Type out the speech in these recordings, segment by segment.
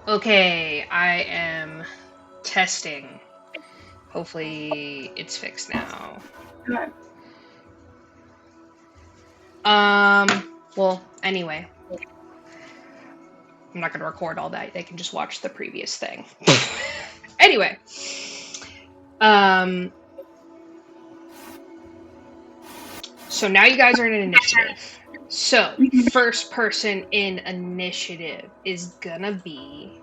Okay, I am testing. Hopefully it's fixed now. Okay. Well, anyway. I'm not going to record all that. They can just watch the previous thing. Anyway. So now you guys are in initiative. So, first person in initiative is gonna be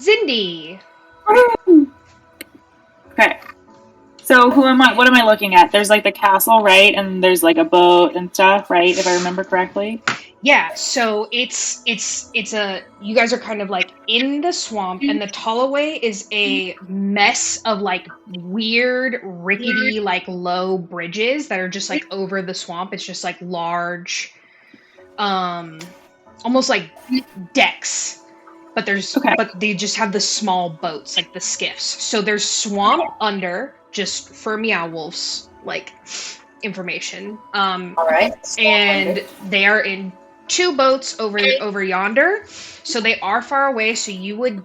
Zindi. Okay. So who am I? What am I looking at? There's like the castle, right? And there's like a boat and stuff, right? If I remember correctly. Yeah. So it's a. You guys are kind of like in the swamp, and the Tollaway is a mess of like weird, rickety, like low bridges that are just like over the swamp. It's just like large, almost like decks. But but they just have the small boats, like the skiffs. So there's swamp under, just for Meow Wolf's like information. All right. And they are in 2 boats over yonder. So they are far away. So you would,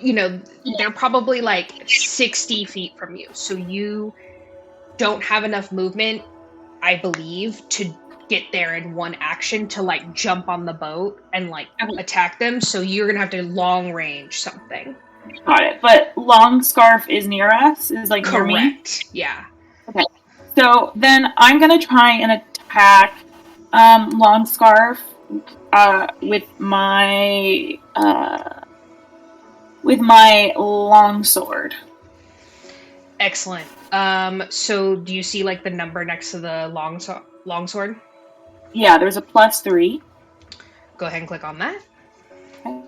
they're probably like 60 feet from you. So you don't have enough movement, I believe, to get there in one action to like jump on the boat and like attack them, so you're gonna have to long range something. Got it. But Longscarf is near us, is like near me? Correct. Yeah. Okay. So then I'm gonna try and attack Longscarf with my longsword. Excellent. So do you see like the number next to the longsword? Yeah, there's a +3. Go ahead and click on that. Okay.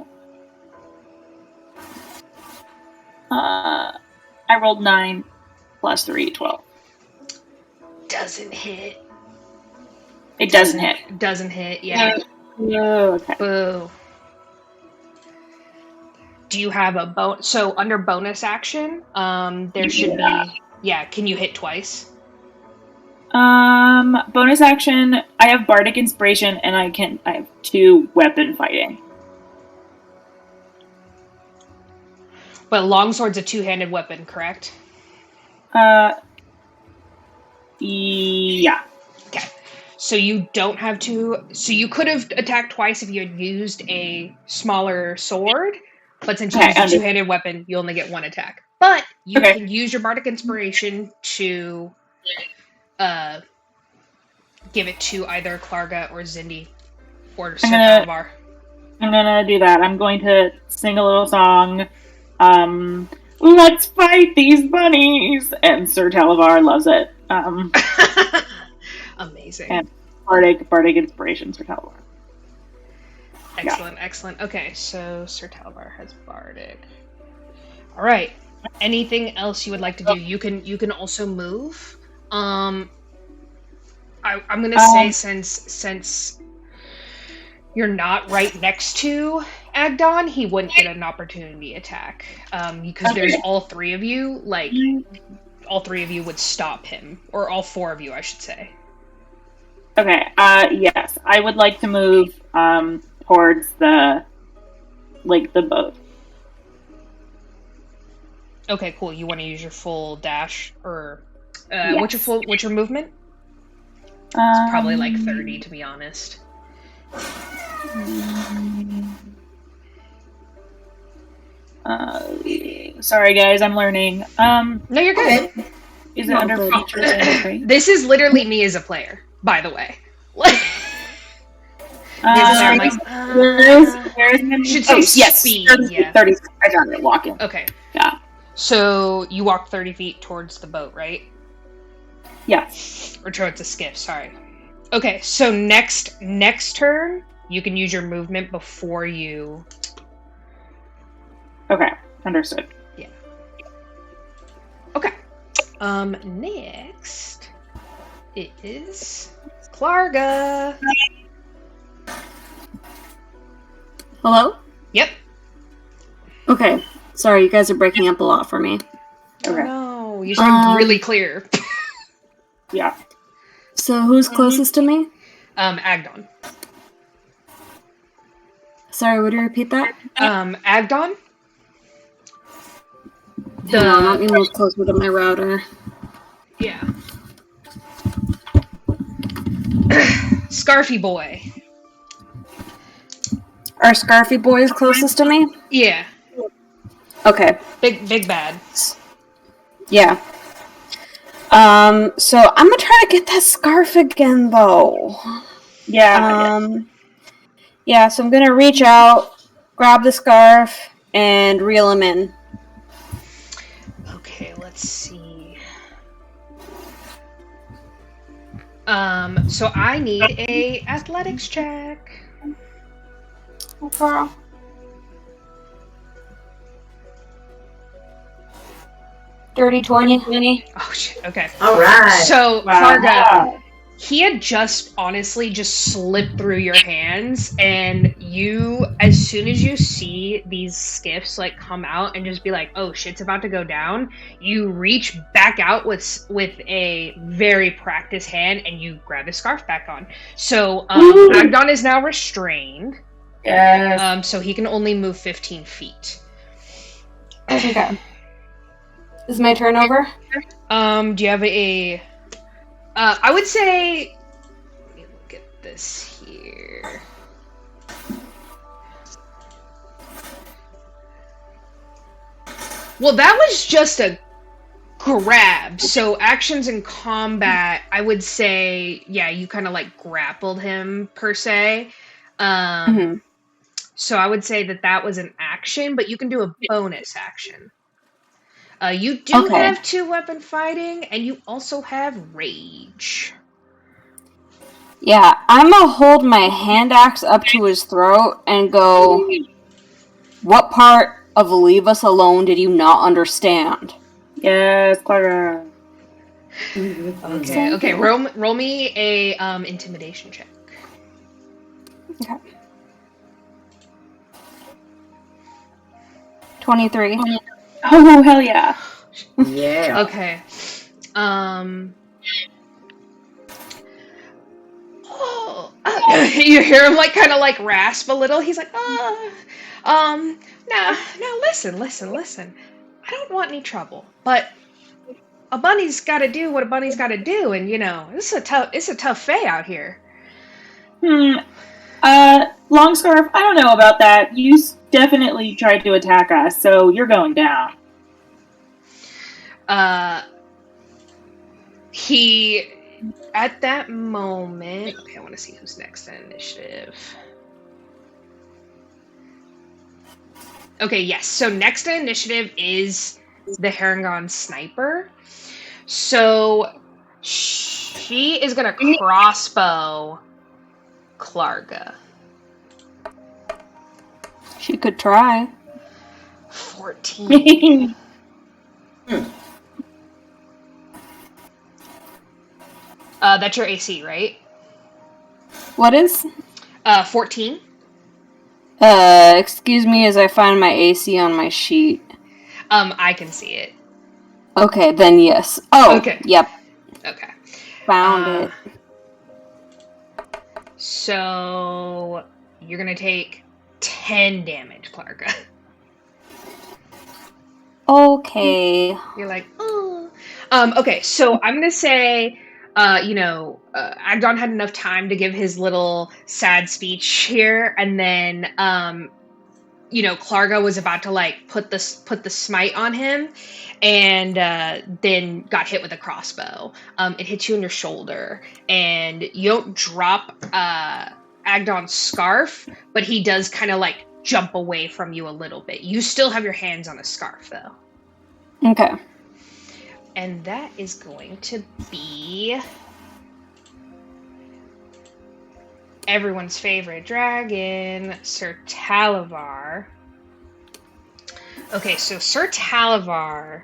I rolled 9 +3, 12. Doesn't hit. It doesn't hit. Doesn't hit, yeah. Oh, okay. Boo. Do you have a bonus? So under bonus action, there should be... Yeah, can you hit twice? Bonus action, I have Bardic Inspiration, and I have 2 weapon fighting. But longsword's a 2-handed weapon, correct? Yeah. Okay. So you don't have to... So you could have attacked twice if you had used a smaller sword, but since you used a 2-handed weapon, you only get 1 attack. But you can use your Bardic Inspiration to give it to either Klarga or Zindi or Sir Talvar. I'm gonna do that. I'm going to sing a little song. Let's fight these bunnies! And Sir Talvar loves it. Amazing. And Bardic Inspiration, Sir Talvar. Excellent, excellent. Okay, so Sir Talvar has Bardic. All right. Anything else you would like to do? You can also move. I'm gonna say since you're not right next to Agdon, he wouldn't get an opportunity attack. Because there's all 3 of you. Like all 3 of you would stop him, or all 4 of you, I should say. Okay. Yes, I would like to move towards the boat. Okay, cool. You want to use your full dash, or yes. what's your movement? It's probably like 30, to be honest. Sorry guys, I'm learning. No, you're good. Is it under features and traits? This is literally me as a player, by the way. Should say speed. 30, yeah. 30. I got it. Walking. Okay. Yeah. So you walk 30 feet towards the boat, right? Yeah. Or towards the skiff. Sorry. Okay. So next turn, you can use your movement before you. Okay. Understood. Yeah. Okay. Next is Klarga. Hello? Yep. Okay. Sorry, you guys are breaking up a lot for me. Okay. No, you sound really clear. Yeah. So who's closest to me? Agdon. Sorry, would you repeat that? Agdon. Hang on, let me move closer to my router. Yeah. Scarfy boy. Are Scarfy boys closest to me? Yeah. Okay. Big bad. Yeah. So I'm gonna try to get that scarf again, though. Yeah. Yeah, so I'm gonna reach out, grab the scarf, and reel him in. Okay, let's see. So I need a athletics check. Okay. Dirty 20. Oh shit. Okay. All right. So Wow. Klarga, he had just slipped through your hands, and you, as soon as you see these skiffs like come out and just be like, oh shit's about to go down, you reach back out with a very practiced hand and you grab the scarf back on. So Agdon is now restrained. Yes. So he can only move 15 feet. Okay. Is my turn over? Do you have a I would say, let me look at this here. Well, that was just a grab. So actions in combat, I would say, yeah, you kind of like grappled him per se. So I would say that was an action, but you can do a bonus action. You do have 2-weapon fighting, and you also have rage. Yeah, I'm gonna hold my hand axe up to his throat and go, what part of leave us alone did you not understand? Yes, Klarga. Okay. Roll me a intimidation check. Okay. 23. Oh, hell yeah. Yeah. Okay. You hear him like kind of like rasp a little. He's like, now listen. I don't want any trouble, but a bunny's got to do what a bunny's got to do, and you know, it's a tough fey out here. Longscarf, I don't know about that. You definitely tried to attack us, so you're going down. He, at that moment, okay, I want to see who's next in initiative. Okay, yes, so next in initiative is the Harangon Sniper. So she is going to crossbow Klarga. She could try. 14. That's your AC, right? What is? 14. Excuse me as I find my AC on my sheet. I can see it. Okay, then yes. Oh, okay. Yep. Okay. Found it. So you're gonna take 10 damage, Klarga. Okay. You're like, oh. Okay, so I'm gonna say, Agdon had enough time to give his little sad speech here, and then, Klarga was about to like put the smite on him, and then got hit with a crossbow. It hits you in your shoulder, and you don't drop Agdon's scarf, but he does kind of like jump away from you a little bit. You still have your hands on a scarf, though. Okay. And that is going to be everyone's favorite dragon, Sir Talavar. Okay, so Sir Talavar.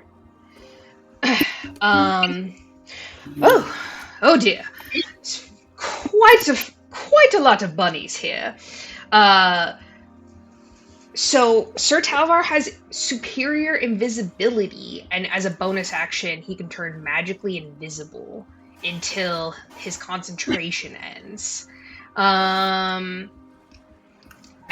Oh dear. It's quite a lot of bunnies here. So Sir Talavar has superior invisibility, and as a bonus action, he can turn magically invisible until his concentration ends. And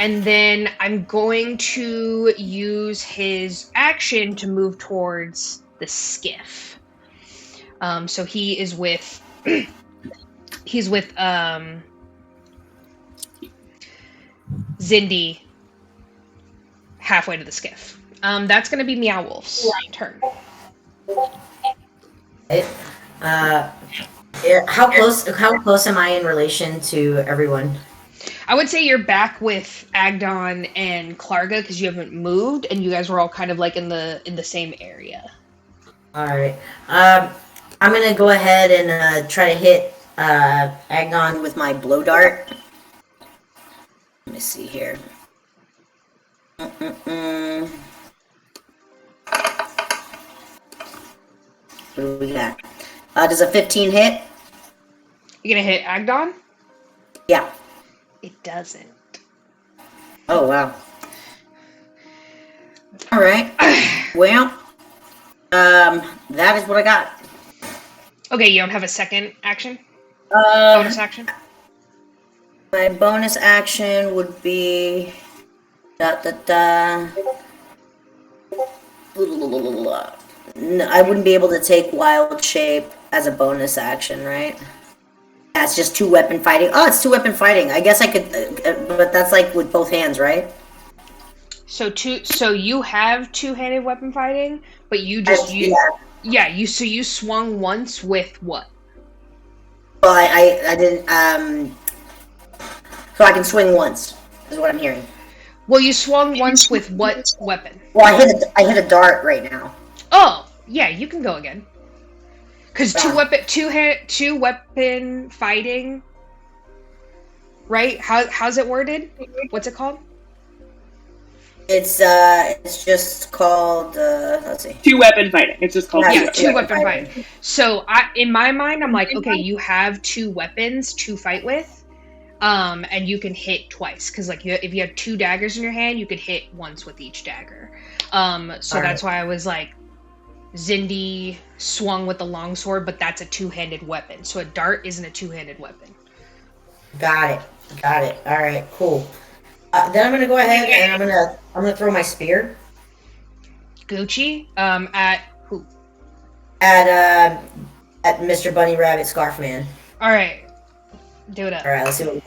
And then I'm going to use his action to move towards the skiff. So he is with he's with Zindi halfway to the skiff. That's going to be Meow Wolf's turn. How close am I in relation to everyone? I would say you're back with Agdon and Klarga because you haven't moved, and you guys were all kind of like in the same area. All right. I'm gonna go ahead and try to hit Agdon with my blow dart. Let me see here. What do we got? Does a 15 hit? You gonna hit Agdon? Yeah. It doesn't. Oh, wow. All right. Well, that is what I got. Okay, you don't have a second action? Bonus action? My bonus action would be... No, I wouldn't be able to take wild shape as a bonus action, right? That's just 2-weapon fighting. Oh, it's 2-weapon fighting. I guess I could, but that's like with both hands, right? So you have two-handed weapon fighting, but you just you swung once with what? Well, I didn't. So I can swing once, is what I'm hearing. Well, you swung once with what weapon? Well, I hit a dart right now. Oh, yeah, you can go again. Because two weapon fighting, right? How's it worded? What's it called? It's just called let's see. 2-weapon fighting. It's just called two-weapon fighting. So in my mind, I'm like, okay, you have 2 weapons to fight with, and you can hit twice because like if you have 2 daggers in your hand, you could hit once with each dagger. So that's why I was like, Zindi swung with the longsword, but that's a 2-handed weapon. So a dart isn't a 2-handed weapon. Got it. All right, cool. Then I'm gonna go ahead and I'm gonna throw my spear. Gucci. At who? At Mr. Bunny Rabbit Scarf Man. All right. Do it up. All right, let's see what we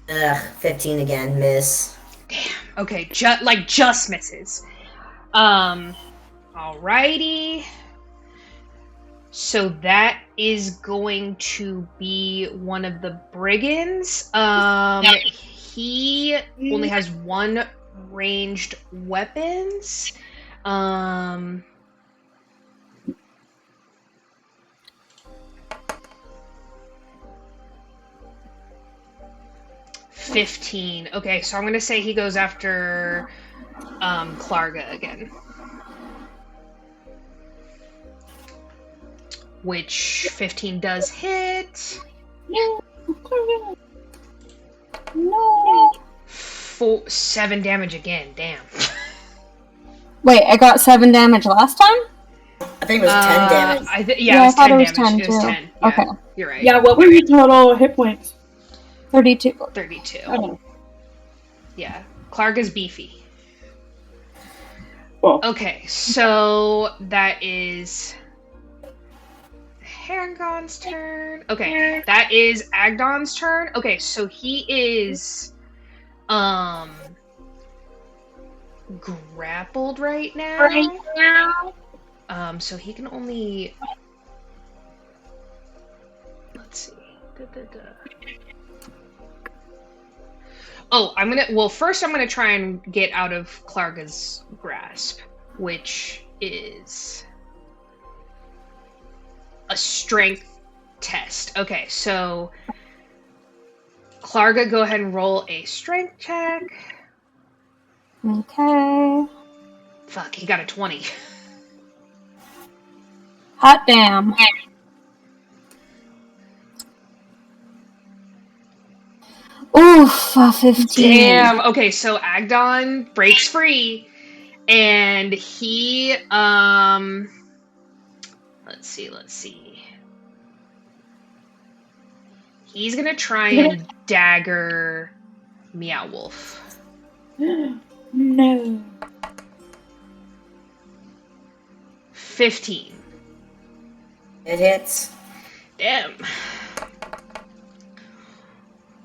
got. 15 again, miss. Damn. Okay, just misses. Alrighty. So that is going to be one of the brigands. He only has 1 ranged weapons. 15. Okay, so I'm gonna say he goes after Klarga again. Which 15 does hit. No. 7 damage again. Damn. Wait, I got 7 damage last time? I think it was 10 damage. It was 10 damage. It was 10 10. too. Yeah, Okay. You're right. Yeah, what were your total hit points? 32. 32. Oh. Yeah. Klarga's beefy. Cool. Okay, so that is Harangon's turn. Okay, that is Agdon's turn. Okay, so he is grappled right now. So he can only, let's see. Oh, first I'm gonna try and get out of Klarga's grasp, which is a strength test. Okay, so Klarga, go ahead and roll a strength check. Okay. Fuck, he got a 20. Hot damn. Oof, 15. Damn. Okay, so Agdon breaks free, and he let's see. He's gonna try and dagger Meow Wolf. No. 15. It hits. Damn.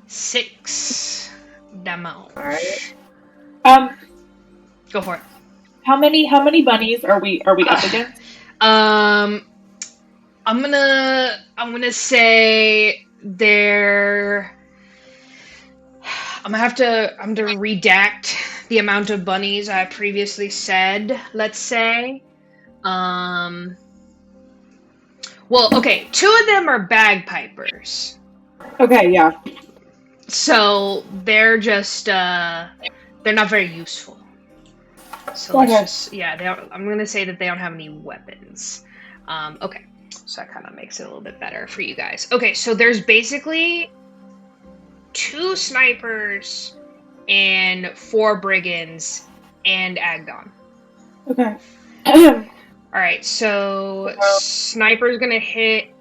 6 damage. Alright. Go for it. How many bunnies are we up against? I'm gonna say they're. I'm gonna have to redact the amount of bunnies I previously said. Let's say, well, okay, 2 of them are bagpipers, Okay, yeah. so they're just they're not very useful. So Okay. let's just I'm gonna say that they don't have any weapons. Okay. So that kind of makes it a little bit better for you guys. Okay, so there's basically 2 snipers and 4 brigands and Agdon. Okay. Alright, so sniper's gonna hit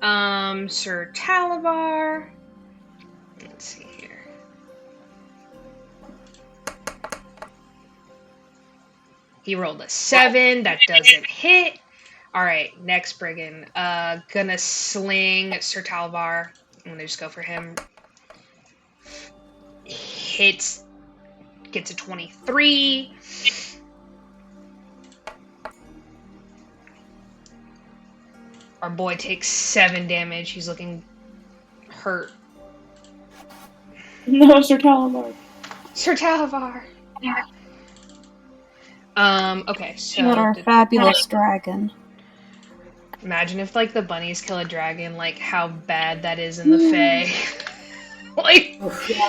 Sir Talavar. Let's see here. He rolled a 7, that doesn't hit. Alright, next brigand. Gonna sling Sir Talvar. I'm gonna just go for him. Hits. Gets a 23. Our boy takes 7 damage. He's looking hurt. No, Sir Talavar. Sir Talavar. Okay, so Not our fabulous dragon. imagine if like the bunnies kill a dragon, like how bad that is in the Fae. Like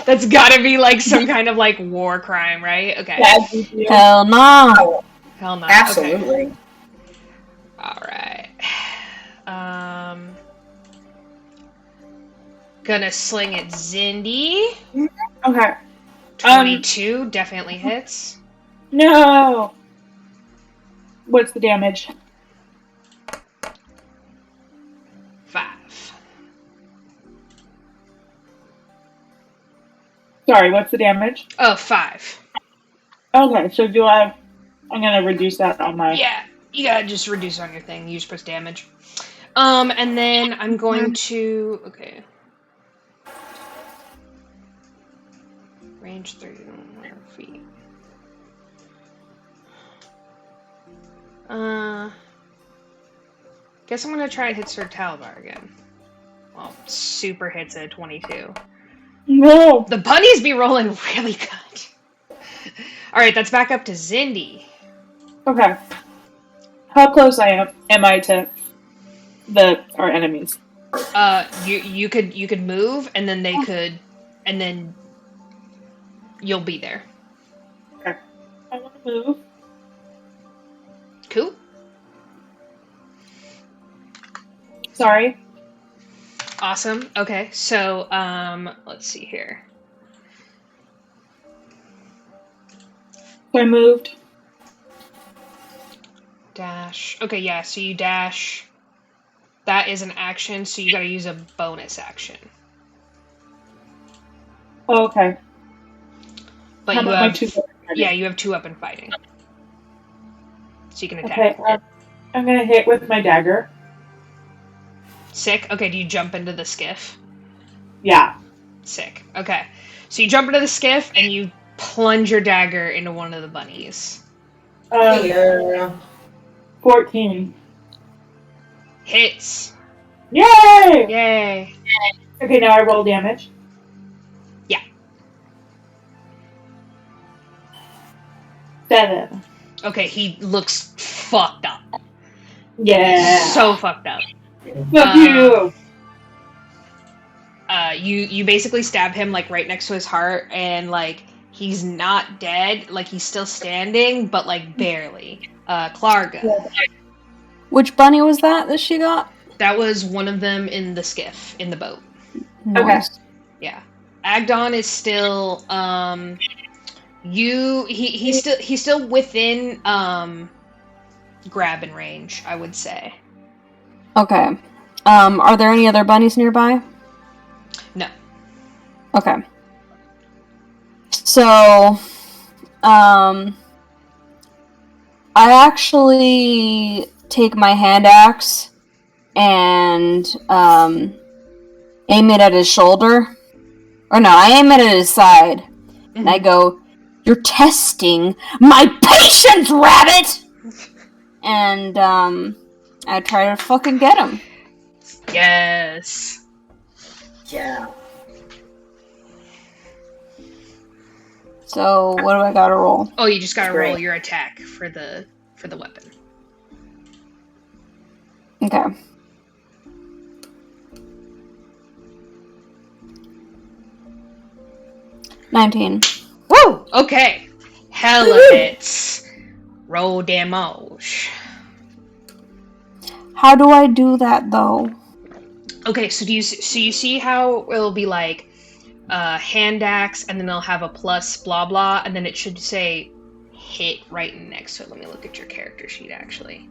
that's gotta be like some kind of like war crime, right? Okay. Hell no. Hell no. Absolutely. Okay. Alright. Gonna sling at Zindi. Okay. 22 definitely hits. No. What's the damage? 5. Sorry, what's the damage? Oh, 5. Okay, so I'm gonna reduce that on my... Yeah, you gotta just reduce on your thing. You just press damage. And then I'm going to... Okay. Range 31 feet. Guess I'm gonna try and hit Sir Talvar again. Well, super hits at 22. No! The bunnies be rolling really good. Alright, that's back up to Zindi. Okay. How close am I to our enemies? You could move, and then they could, and then you'll be there. Okay. I want to move. Cool. Sorry. Awesome. Okay, so let's see here. So I moved. Dash. Okay, yeah. So you dash. That is an action, so you got to use a bonus action. Oh, okay. But How you about my have 2 weapon fighting? you have 2 weapon fighting, so you can attack. Okay, I'm gonna hit with my dagger. Sick. Okay, do you jump into the skiff? Yeah. Sick. Okay. So you jump into the skiff and you plunge your dagger into one of the bunnies. 14. Hits. Yay! Yay. Okay, now I roll damage. Yeah. 7. Okay, he looks fucked up. Yeah. So fucked up. Fuck you! You basically stab him like right next to his heart, and like he's not dead, like he's still standing, but like barely. Klarga. Which bunny was that she got? That was one of them in the skiff, in the boat. Nice. Yeah. Agdon is still he's still within grabbing range, I would say. Okay. Are there any other bunnies nearby? No. Okay. So, I actually take my hand axe and aim it at his shoulder. Or no, I aim it at his side. Mm-hmm. And I go, "You're testing my patience, rabbit!" And I try to fucking get him. Yes. Yeah. So what do I gotta roll? Oh, you just gotta roll your attack for the weapon. Okay. $19. Woo! Okay. Hella hits. Roll damage. How do I do that though? Okay, so you see how it'll be like hand axe, and then they'll have a plus blah blah, and then it should say hit right next to it. Let me look at your character sheet actually.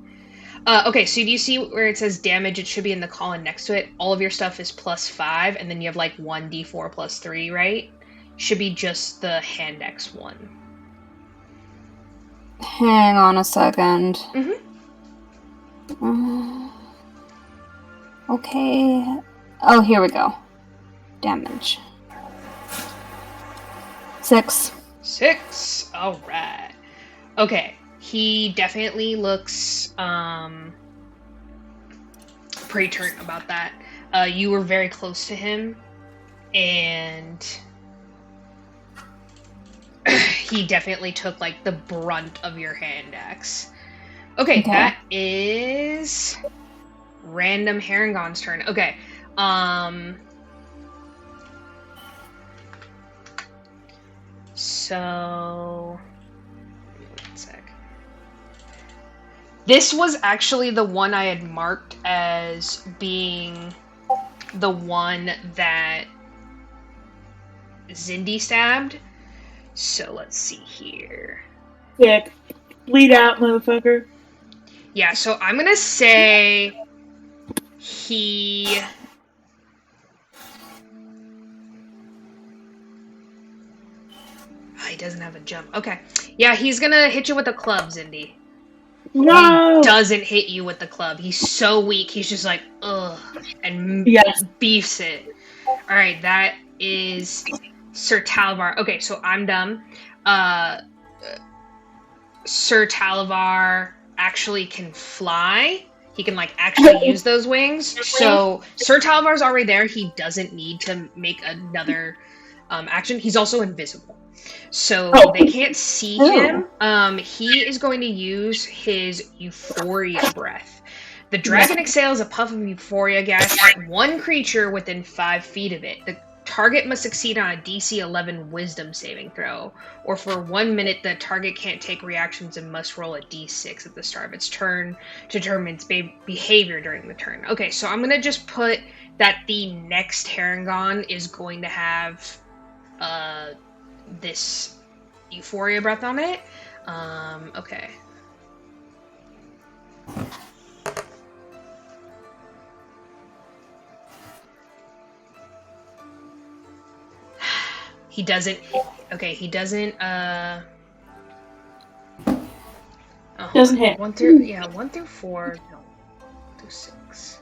Okay, so do you see where it says damage? It should be in the column next to it. All of your stuff is +5, and then you have like 1d4 + 3, right? Should be just the hand axe one. Hang on a second. Okay. Oh, here we go. Damage. 6. 6. All right. Okay. He definitely looks pretty turnt about that. You were very close to him, and he definitely took like the brunt of your hand axe. Okay, that is random Harengon's turn. Okay. So 1 sec. This was actually the one I had marked as being the one that Zindi stabbed. So let's see here. Sick. Bleed out, motherfucker. Yeah, so I'm gonna say he doesn't have a jump. Okay. Yeah, he's gonna hit you with a club, Zindi. No! He doesn't hit you with the club. He's so weak. He's just like, ugh, and beefs it. Alright, that is Sir Talavar. Okay, so I'm done. Sir Talavar actually can fly. He can, like, actually use those wings. So, Sir Talavar's already there. He doesn't need to make another action. He's also invisible. So, they can't see him. He is going to use his Euphoria Breath. The dragon exhales a puff of Euphoria gas at one creature within 5 feet of it. The target must succeed on a DC 11 Wisdom saving throw, or for 1 minute the target can't take reactions and must roll a D6 at the start of its turn to determine its behavior during the turn. Okay, so I'm gonna just put that the next Harengon is going to have this Euphoria Breath on it. Okay. He doesn't. Okay, he doesn't. Doesn't hit. 1 through 4. No, 1 through 6.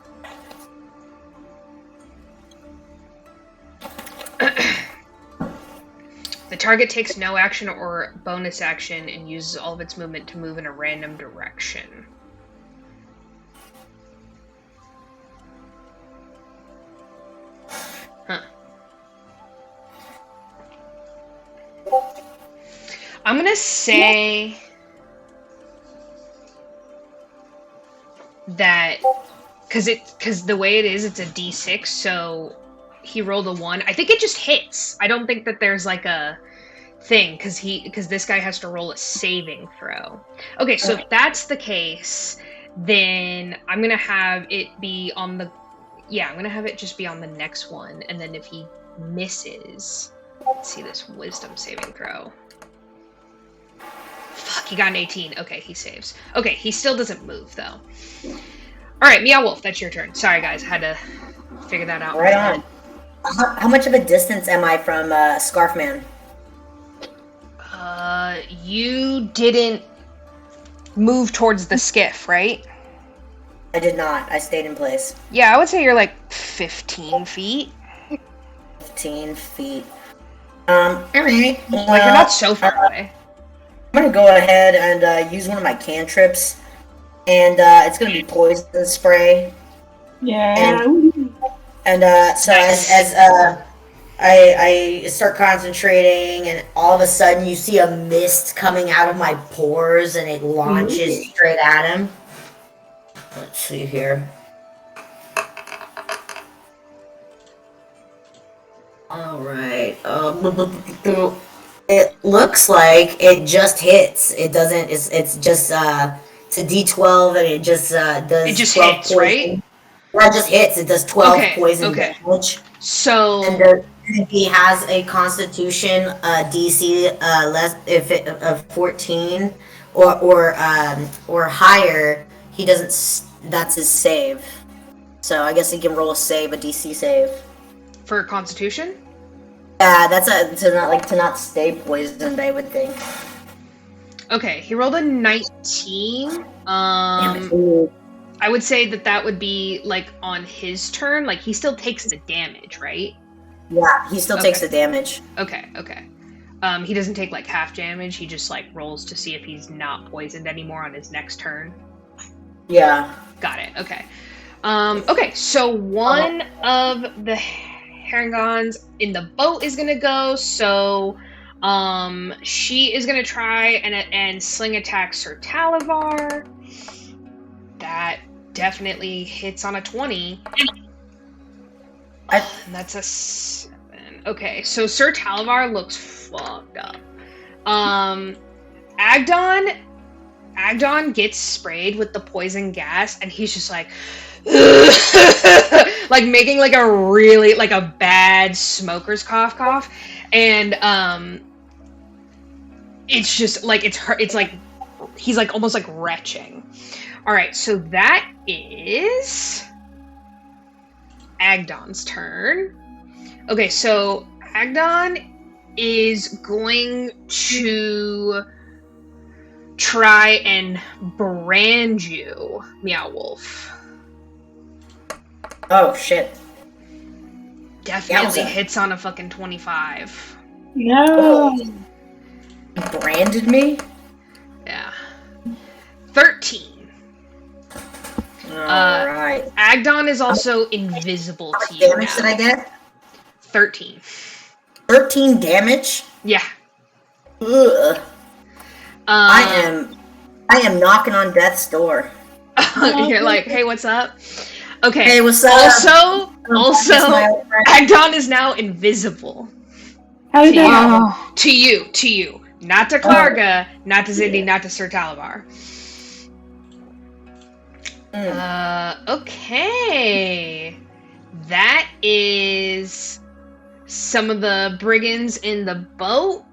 The target takes no action or bonus action and uses all of its movement to move in a random direction. Huh. I'm gonna say that because the way it is, it's a D6, so he rolled a 1. I think it just hits. I don't think that there's like a thing because this guy has to roll a saving throw. Okay, so if that's the case, then I'm gonna have it be on the I'm gonna have it just be on the next one, and then if he misses, let's see this wisdom saving throw. Fuck, he got an 18. Okay, he saves. Okay, he still doesn't move, though. Alright, Meow Wolf, that's your turn. Sorry, guys, had to figure that out. Right on. How much of a distance am I from Scarf Man? You didn't move towards the skiff, right? I did not. I stayed in place. Yeah, I would say you're like 15 feet. 15 feet. Alright. Like, you're not so far away. I'm gonna go ahead and use one of my cantrips. And it's gonna be poison spray. Yeah. And so Nice. as I start concentrating, and all of a sudden you see a mist coming out of my pores, and it launches straight at him. Let's see here. All right. It looks like it just hits. It doesn't. It's just it's a D12, and it just does. It just 12 hits, poison. right? Well, it just hits. It does 12 Okay, poison okay. damage. So, And he has a Constitution DC less if it, of 14 or higher. He doesn't. That's his save. So I guess he can roll a DC save. for Constitution? Yeah, that's to not stay poisoned, I would think. Okay, he rolled a 19. I would say that would be, like, on his turn. Like, he still takes the damage, right? Yeah, he still takes the damage. Okay. He doesn't take, like, half damage. He just, like, rolls to see if he's not poisoned anymore on his next turn. Yeah. Got it, okay. Okay, so one of the Herringons in the boat is gonna go, so she is gonna try and sling attack Sir Talavar. That definitely hits on a 20. And that's a 7. Okay, so Sir Talavar looks fucked up. Agdon gets sprayed with the poison gas, and he's just like, like making like a really like a bad smoker's cough, and it's just like it's like he's like almost like retching. All right, so that is Agdon's turn. Okay, so Agdon is going to try and brand you, Meow Wolf. Oh shit. Definitely Yowza. hits on a fucking 25. No. He branded me? Yeah. 13. Alright. Agdon is also invisible How to much you damage now. did I get? 13. 13 damage? Yeah. Ugh. I am knocking on death's door. You're like, hey, what's up? Okay. Hey, what's up? Also, That's my old friend. Agdon is now invisible. How did To that you. happen? To you. Not to Klarga, not to Zindi, not to Sir Talavar. Okay. That is some of the brigands in the boat.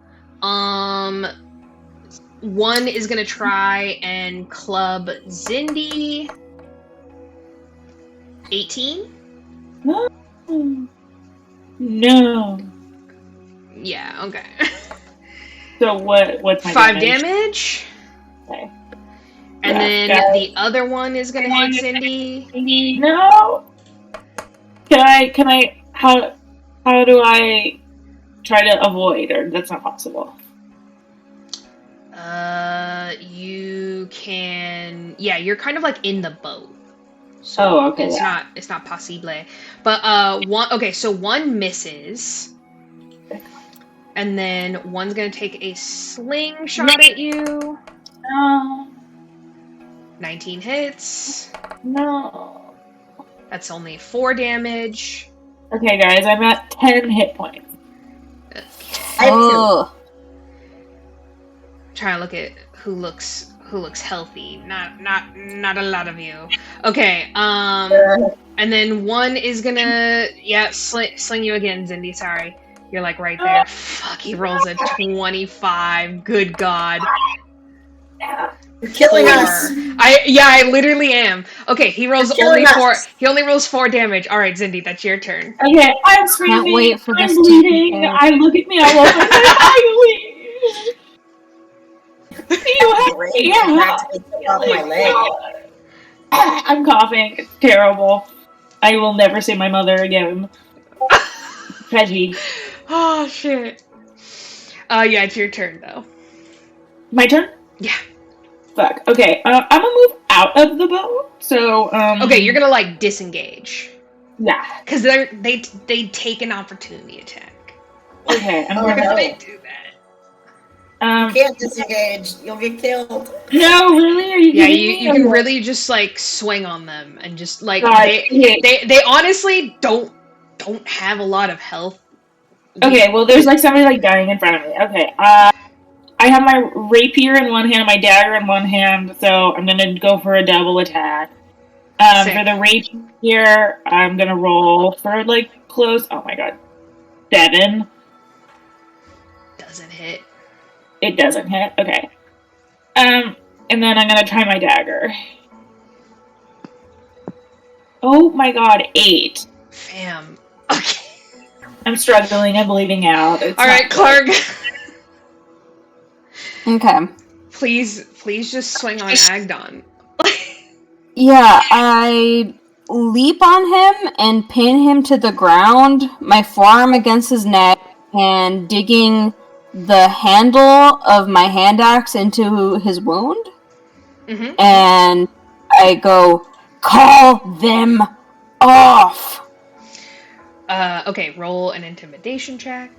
One is gonna try and club Zindi. 18? No. Yeah, okay. So what's my 5 damage. Okay. And Yeah, then guys. the other one is gonna hit Zindi. No. Can I how do I try to avoid, or that's not possible? You can. Yeah, you're kind of like in the boat. So Oh, okay. It's not possible. But one. Okay, so one misses, and then one's gonna take a slingshot at you. No. 19 hits. No. That's only 4 damage. Okay, guys, I'm at 10 hit points. Okay. I have two. Oh, Trying to look at who looks healthy. Not a lot of you. Okay. And then one is gonna sling you again, Zindi. Sorry, you're like right there. Fuck. He rolls a 25. Good God. You're killing us. I literally am. Okay, he rolls You're only killing 4. us. He only rolls 4 damage. All right, Zindi, that's your turn. Okay, I'm screaming. Can't wait for I'm this bleeding. TPK. I look at Meow Wolf and I say, You have Great. yeah. Practically took off my leg. I'm coughing. It's terrible. I will never see my mother again. Reggie. Oh shit. Yeah, it's your turn though. My turn? Yeah. Fuck. Okay, I'm gonna move out of the boat. So, Okay, you're gonna like disengage Yeah. because they take an opportunity attack. Okay, I'm Oh, gonna. no. They do that. You can't disengage. You'll get killed. No, really? Are you Yeah, kidding you me? can really just like swing on them and just like God, they honestly don't have a lot of health. Okay, well, there's like somebody like dying in front of me. Okay, I have my rapier in one hand, my dagger in one hand, so I'm gonna go for a double attack. Sick. For the rapier, I'm gonna roll for like close. Oh my god, 7. Doesn't hit. It doesn't hit. Okay. And then I'm gonna try my dagger. Oh my god, 8. Fam. Okay. I'm struggling. I'm bleeding out. It's All right, not Klarga. Okay. Please just swing on Agdon. Yeah, I leap on him and pin him to the ground, my forearm against his neck, and digging the handle of my hand axe into his wound. Mm-hmm. And I go, call them off. Okay, roll an intimidation check.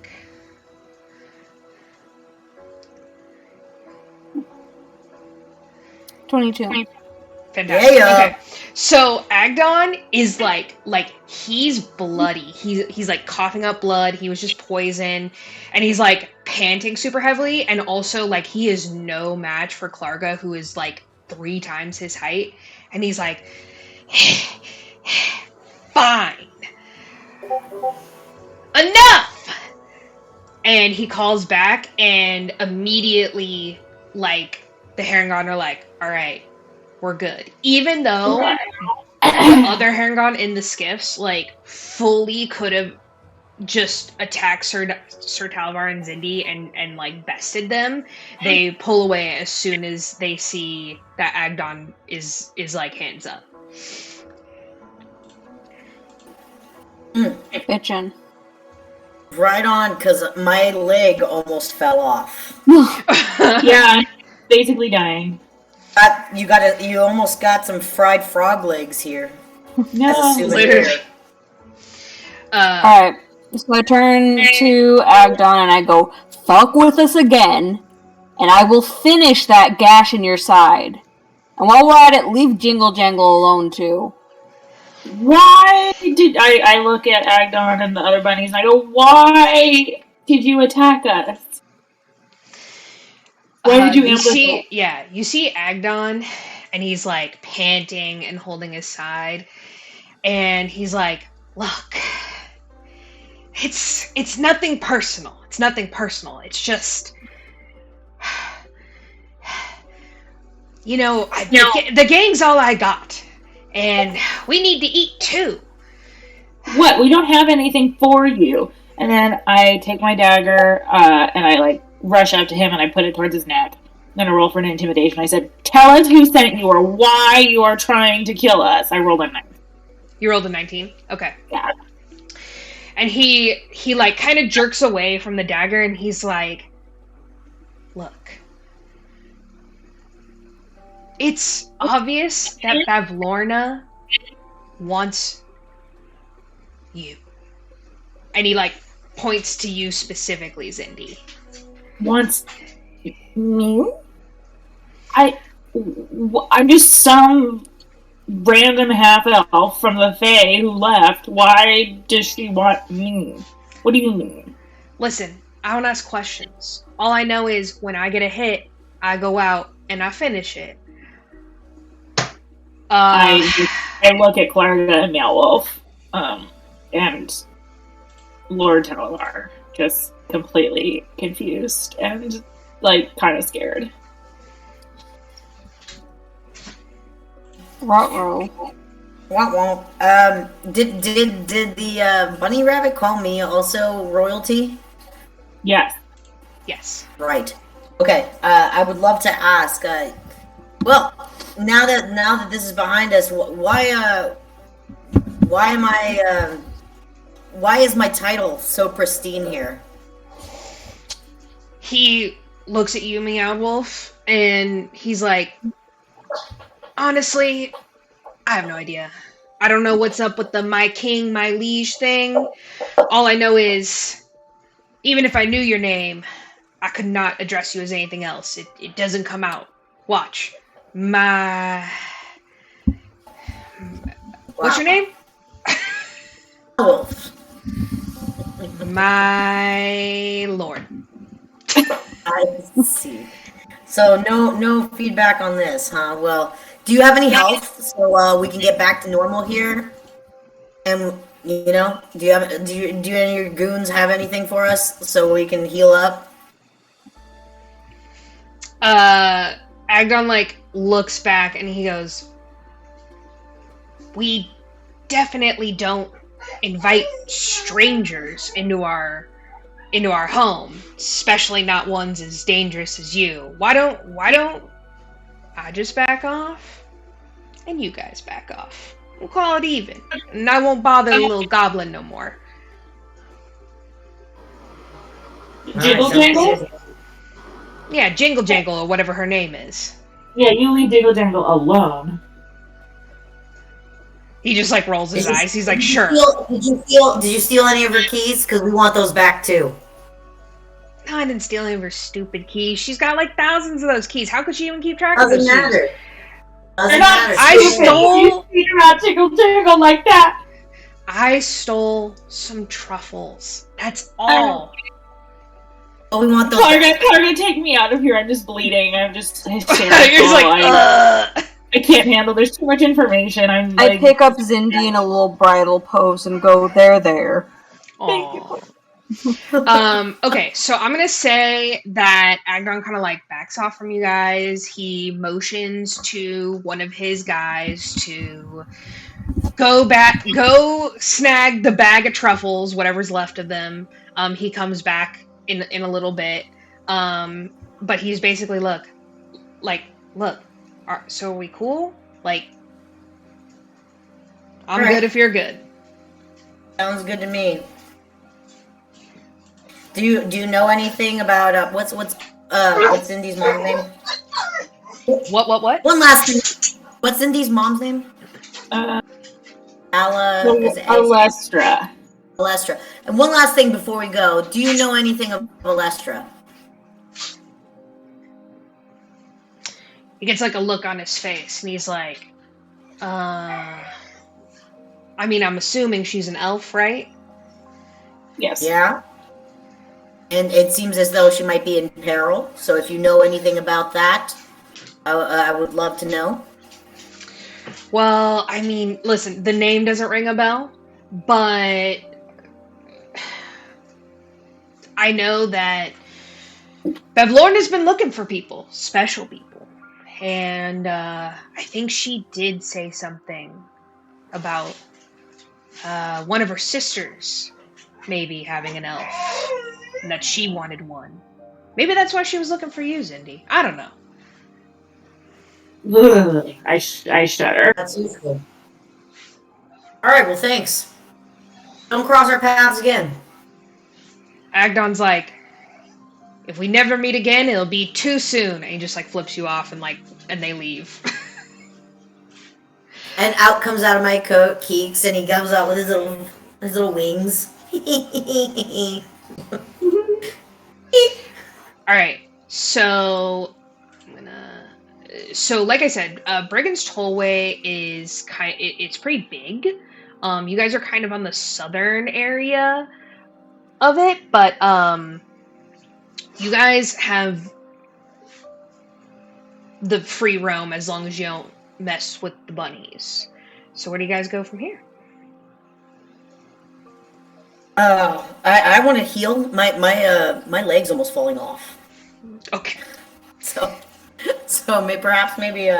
$22. Fantastic. Yeah. Okay. So Agdon is like he's bloody. He's like coughing up blood. He was just poisoned, and he's like panting super heavily. And also like he is no match for Klarga, who is like 3 times his height. And he's like, fine, enough. And he calls back, and immediately like the Harengon are like, all right. We're good. Even though the other Harengon in the skiffs, like, fully could have just attacked Sir Talvar and Zindi and like, bested them, they pull away as soon as they see that Agdon is like, hands up. Bitchin'. Right on, because my leg almost fell off. Yeah, I'm basically dying. You almost got some fried frog legs here. No. As a souvenir. Literally. Alright, so I turn to Agdon and I go, fuck with us again, and I will finish that gash in your side. And while we're at it, leave Jingle Jangle alone too. Why did I look at Agdon and the other bunnies and I go, why did you attack us? Why did you see Agdon, and he's like panting and holding his side, and he's like, look, it's nothing personal. It's nothing personal. It's just, you know, the gang's all I got, and we need to eat too. What? We don't have anything for you. And then I take my dagger, and I like rush up to him and I put it towards his neck. I'm gonna roll for an intimidation. I said, tell us who sent you or why you are trying to kill us. I rolled a 9. You rolled a 19? Okay. Yeah. And he like kind of jerks away from the dagger, and he's like, look, it's obvious that Bavlorna wants you. And he like points to you specifically, Zindi. Wants me? I'm just some random half-elf from the Fae who left. Why does she want me? What do you mean? Listen, I don't ask questions. All I know is when I get a hit, I go out and I finish it. I look at Klarga and Meow Wolf, and Lord Talvar, just completely confused and, like, kind of scared. Ruh-roh. Womp womp. Did the bunny rabbit call me also royalty? Yes. Yes. Right. Okay. I would love to ask. Well, now that this is behind us, why is my title so pristine here? He looks at you, Meow Wolf, and he's like, honestly, I have no idea. I don't know what's up with the my king, my liege thing. All I know is, even if I knew your name, I could not address you as anything else. It doesn't come out. Watch. What's your name? Wolf. My lord. I see. So no feedback on this, huh? Well, do you have any health so we can get back to normal here? And do any of your goons have anything for us so we can heal up? Agdon looks back and he goes, we definitely don't invite strangers into our home, especially not ones as dangerous as you. Why don't I just back off and you guys back off? We'll call it even. And I won't bother the little goblin no more. Jiggle Jangle? Yeah, Jingle Jangle or whatever her name is. Yeah, you leave Jiggle Jangle alone. He just rolls his eyes. He's like, sure. Did you steal any of her keys? Because we want those back too. No, I didn't steal any of her stupid keys. She's got thousands of those keys. How could she even keep track of those? Doesn't matter. I stole. You not Jiggle Jangle like that. I stole some truffles. That's all. Oh, we want those. Klarga, take me out of here. I'm just bleeding. I'm just hysterical. You're just I can't handle. There's too much information. I pick up Zindi in a little bridal pose and go, there. Thank you. Okay, so I'm gonna say that Agdon kind of backs off from you guys. He motions to one of his guys to go snag the bag of truffles, whatever's left of them. He comes back in a little bit, but he's basically look. So are we cool? I'm right. good if you're good. Sounds good to me. Do you know anything about what's Cindy's mom's name? What? One last thing. What's Cindy's mom's name? Alestra. Alestra. And one last thing before we go. Do you know anything of Alestra? He gets a look on his face, and he's like, I mean, I'm assuming she's an elf, right? Yes. Yeah. And it seems as though she might be in peril. So if you know anything about that, I would love to know. Well, I mean, listen, the name doesn't ring a bell, but I know that Bevlorn has been looking for people, special people. And I think she did say something about one of her sisters maybe having an elf, and that she wanted one. Maybe that's why she was looking for you, Zindi. I don't know. Ugh, I shudder. That's useful. Alright, well thanks. Don't cross our paths again. Agdon's like, if we never meet again, it'll be too soon. And he just flips you off and they leave. And out of my coat, Keeks, and he comes out with his little wings. Alright, so like I said, Brigand's Tollway is it's pretty big. You guys are kind of on the southern area of it, but you guys have the free roam as long as you don't mess with the bunnies. So where do you guys go from here? I want to heal. My leg's almost falling off. Okay. So maybe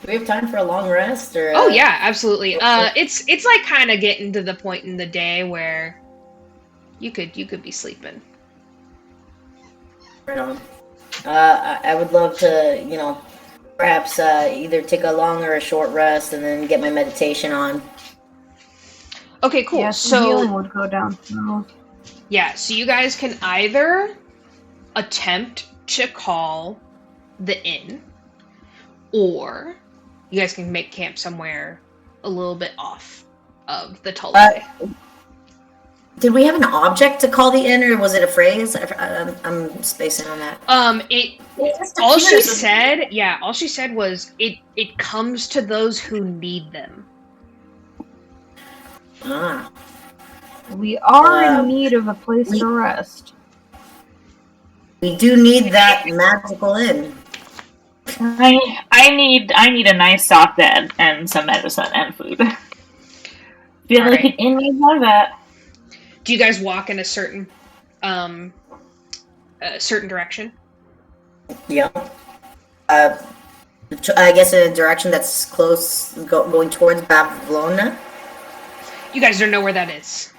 Do we have time for a long rest? Or Oh yeah, absolutely. It's like kind of getting to the point in the day where you could be sleeping. Right on. I would love to, perhaps either take a long or a short rest and then get my meditation on. Okay, cool. Yeah, so healing would go down. So. yeah, so you guys can either attempt to call the inn, or you guys can make camp somewhere a little bit off of the Tullaway. Did we have an object to call the inn, or was it a phrase? I'm spacing on that. All she said was it comes to those who need them. Ah. We are in need of a place to rest. We do need that magical inn. I need a nice soft bed and some medicine and food. Feel like an inn needs more of that. Do you guys walk in a certain direction? Yeah. I guess in a direction that's close, going towards Babylona. You guys don't know where that is.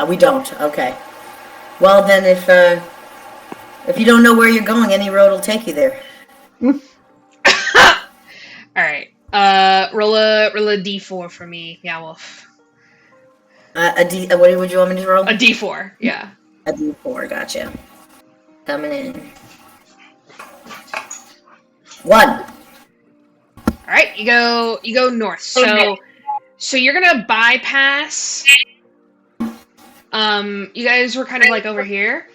We don't. Okay. Well, then, if you don't know where you're going, any road will take you there. All right. Roll a d4 for me, Meow Wolf. What would you want me to roll? A d4. Yeah. A d4. Gotcha. Coming in. 1. All right. You go north. So you're gonna bypass. You guys were kind of like over here.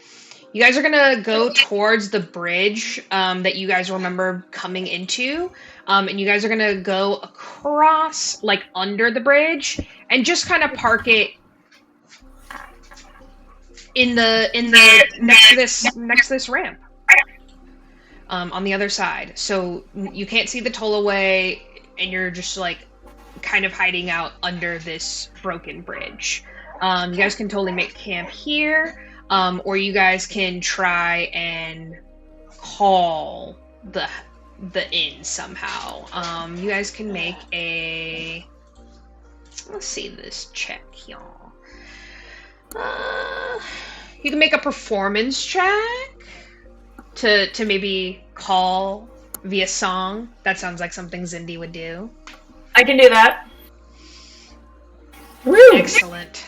You guys are gonna go towards the bridge that you guys remember coming into, and you guys are gonna go across, like under the bridge, and just kind of park it in the next to this ramp, on the other side. So you can't see the Tullaway, and you're just like kind of hiding out under this broken bridge. You guys can totally make camp here. Or you guys can try and call the inn somehow. You guys can make a... Let's see this check, y'all. You can make a performance check to maybe call via song. That sounds like something Zindi would do. I can do that. Woo! Excellent.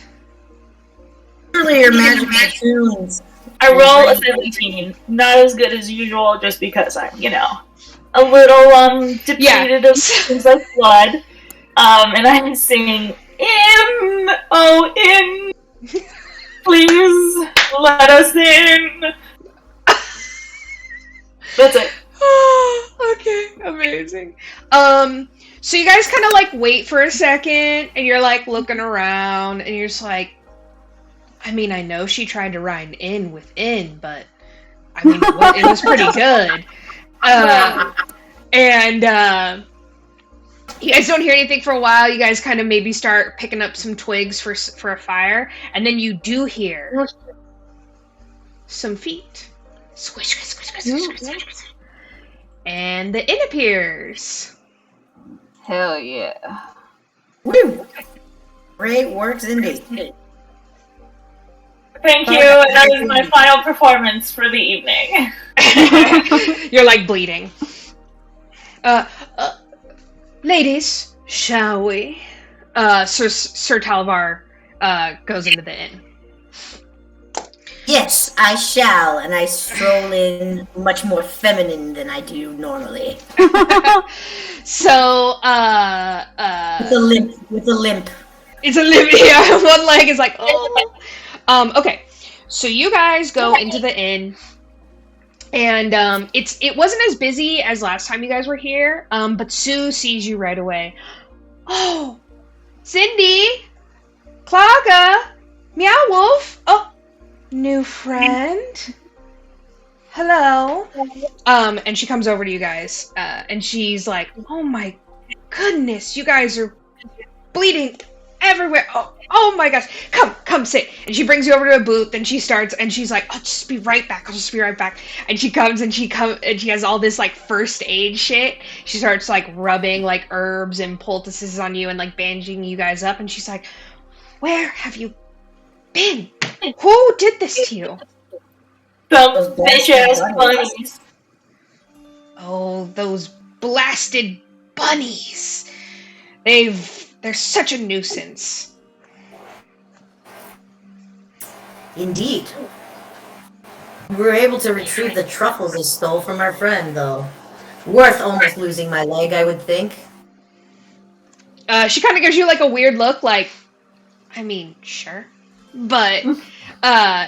Earlier magical tunes. I roll a 17. Not as good as usual, just because I'm, a little depleted of things like blood. And I'm singing in. Please let us in. That's it. Okay, amazing. So you guys kind of like wait for a second, and you're like looking around, and you're just like, I mean, I know she tried to rhyme in with in, but I mean, it was pretty good. And you guys don't hear anything for a while. You guys kind of maybe start picking up some twigs for a fire, and then you do hear some feet. Squish, squish, squish, squish, squish, squish, squish. And the inn appears. Hell yeah. Woo! Great work, Zindi. Thank you. That is my final performance for the evening. You're like bleeding. Ladies, shall we? Sir Talvar goes into the inn. Yes, I shall, and I stroll in much more feminine than I do normally. So, with a limp. It's a limp. Yeah, one leg is like, oh. Okay, so you guys go into the inn, and it wasn't as busy as last time you guys were here. But Sue sees you right away. Oh, Zindi, Klarga, Meow Wolf. Oh, new friend. Hello. And she comes over to you guys, and she's like, "Oh my goodness, you guys are bleeding everywhere. Oh my gosh. Come sit. And she brings you over to a booth and she starts and she's like, I'll just be right back. And she comes and she has all this like first aid shit. She starts like rubbing like herbs and poultices on you and like bandaging you guys up. And she's like, where have you been? Who did this to you? Those bitch-ass bunnies. Oh, those blasted bunnies. They're such a nuisance. Indeed. We were able to retrieve the truffles we stole from our friend, though. Worth almost losing my leg, I would think. She kind of gives you like a weird look, like, I mean, sure. But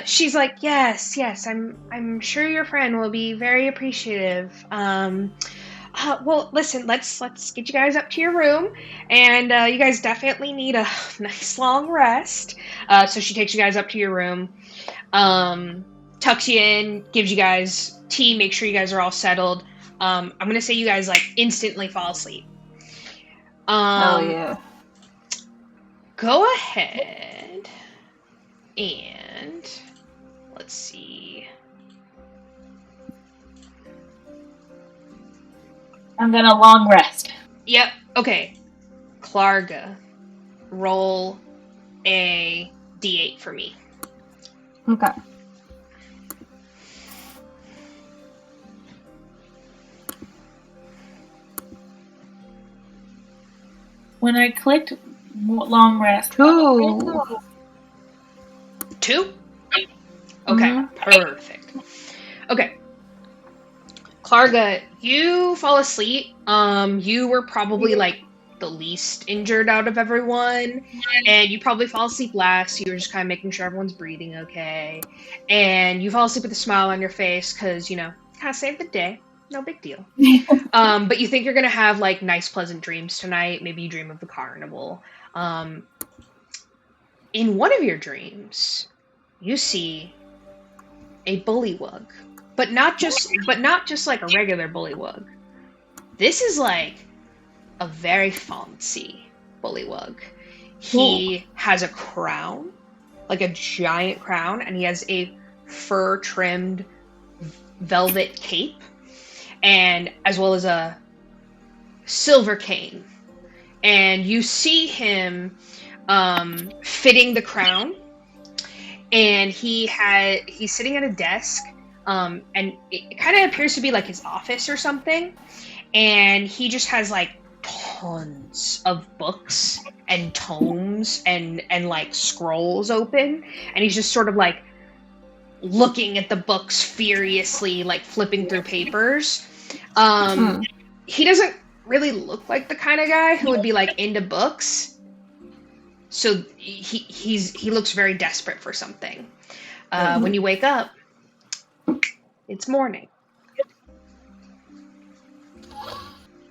she's like, yes, I'm sure your friend will be very appreciative. Well, listen, let's get you guys up to your room, and you guys definitely need a nice long rest. So she takes you guys up to your room, tucks you in, gives you guys tea, make sure you guys are all settled. I'm gonna say you guys like instantly fall asleep. Oh yeah. Go ahead and let's see. I'm gonna long rest. Yep. Okay. Klarga, roll a d8 for me. Okay. When I clicked long rest. 2. 2? Okay, perfect. Okay. Klarga, you fall asleep. You were probably like the least injured out of everyone, and you probably fall asleep last. You were just kind of making sure everyone's breathing okay, and you fall asleep with a smile on your face because kind of saved the day. No big deal. But you think you're gonna have like nice, pleasant dreams tonight. Maybe you dream of the carnival. In one of your dreams, you see a bullywug. But not just like a regular bullywug. This is like a very fancy bullywug. He has a crown, like a giant crown, and he has a fur-trimmed velvet cape, and as well as a silver cane. And you see him fitting the crown, and he's sitting at a desk. And it kind of appears to be like his office or something. And he just has like tons of books and tomes and like scrolls open. And he's just sort of like looking at the books furiously, like flipping through papers. He doesn't really look like the kind of guy who would be like into books. So he looks very desperate for something. When you wake up, it's morning.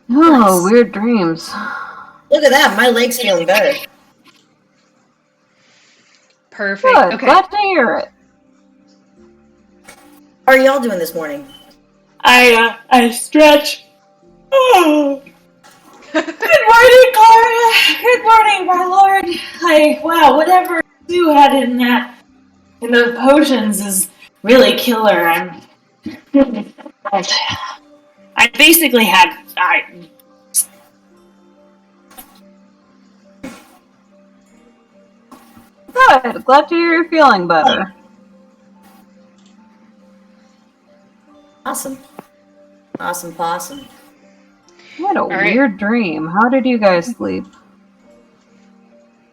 Oh, weird dreams. Look at that, my leg's feeling better. Perfect. Good, Okay. glad to hear it. How are y'all doing this morning? I stretch. Oh. Good morning, Klarga. Good morning, my lord. Wow, whatever you had in those potions is really killer. I basically had. Good, glad to hear you're feeling better. Awesome. Awesome possum. What a right. weird dream. How did you guys sleep?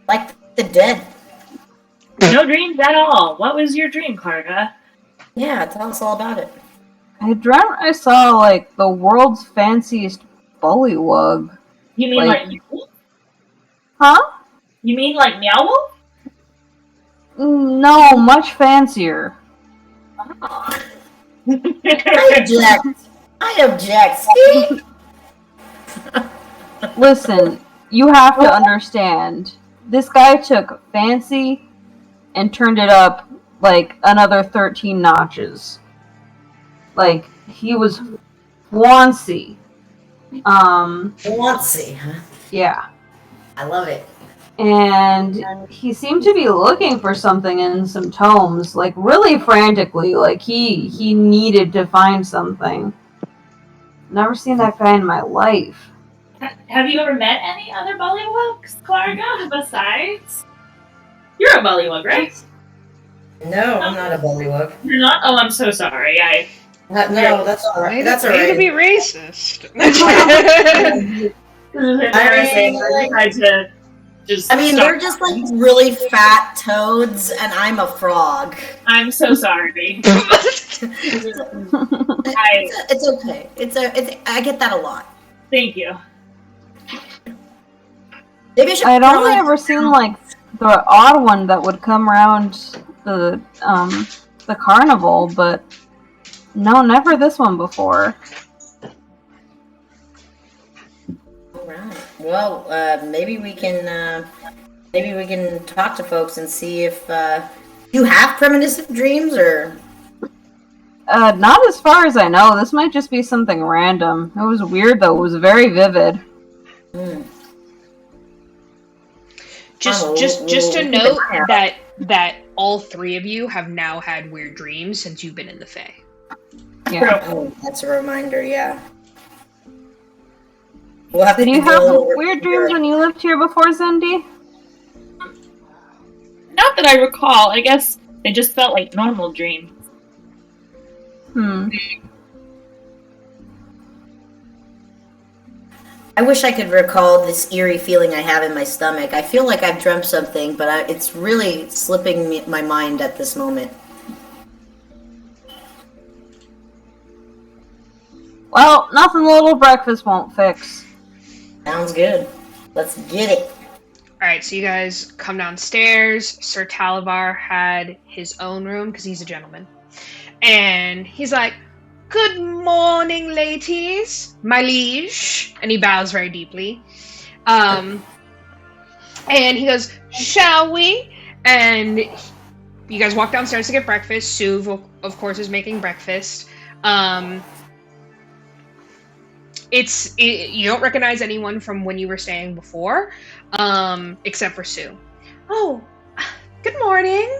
Like the dead. No dreams at all. What was your dream, Klarga? Yeah, tell us all about it. I dreamt I saw, like, the world's fanciest bullywug. You mean like Huh? You mean like Meow Wolf? No, much fancier. I object. See? Listen, you have to understand. This guy took fancy and turned it up, like, another 13 notches. Like, he was fancy. Fancy, huh? Yeah. I love it. and he seemed to be looking for something in some tomes, like really frantically, like he needed to find something. Never seen that guy in my life. Have you ever met any other bullywugs, Klarga, besides? You're a bullywug, right? No, I'm not a bullywug. You're not? Oh, I'm so sorry. No, that's all right. That's all Way to right. be racist. I mean, they're just like really fat toads, and I'm a frog. I'm so sorry. It's okay. I get that a lot. Thank you. Maybe I should I'd only ever seen like the odd one that would come around the carnival, but no, never this one before. Alright. Well, maybe we can talk to folks and see if you have premonitive dreams, or Not as far as I know. This might just be something random. It was weird though. It was very vivid. Just to note that all three of you have now had weird dreams since you've been in the Fae. Yeah. Oh, that's a reminder. Yeah. We'll have Did to you go have over weird here. dreams when you lived here before, Zindi? Not that I recall. I guess they just felt like normal dreams. I wish I could recall this eerie feeling I have in my stomach. I feel like I've dreamt something, but it's really slipping my mind at this moment. Well, nothing a little breakfast won't fix. Sounds good. Let's get it. Alright, so you guys come downstairs. Sir Talavar had his own room because he's a gentleman. And he's like, "Good morning, ladies, my liege." And he bows very deeply. And he goes, "Shall we?" And you guys walk downstairs to get breakfast. Sue, of course, is making breakfast. You don't recognize anyone from when you were staying before, except for Sue. "Oh, good morning."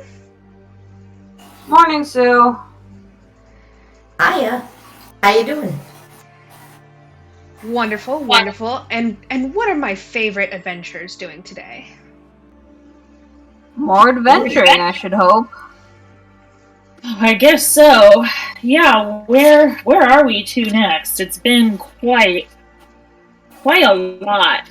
Morning, Sue. Hiya. How you doing? Wonderful, wonderful. And what are my favorite adventurers doing today? More adventuring, I should hope. I guess so. Yeah, where are we to next? It's been quite a lot.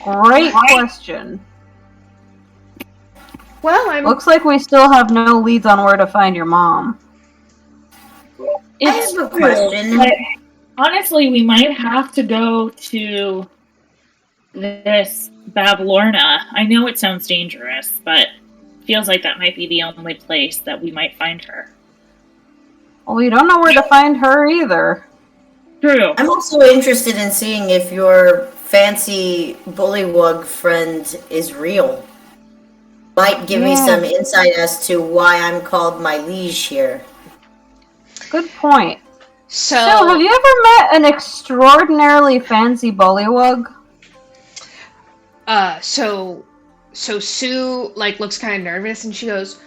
Great question. Well, Looks like we still have no leads on where to find your mom. It's I have a question. But honestly, we might have to go to this Bavlorna. I know it sounds dangerous, but feels like that might be the only place that we might find her. Well, we don't know where to find her either. True. I'm also interested in seeing if your fancy bullywug friend is real. Might give me some insight as to why I'm called my liege here. Good point. So have you ever met an extraordinarily fancy bullywug? So Sue looks kind of nervous, and she goes,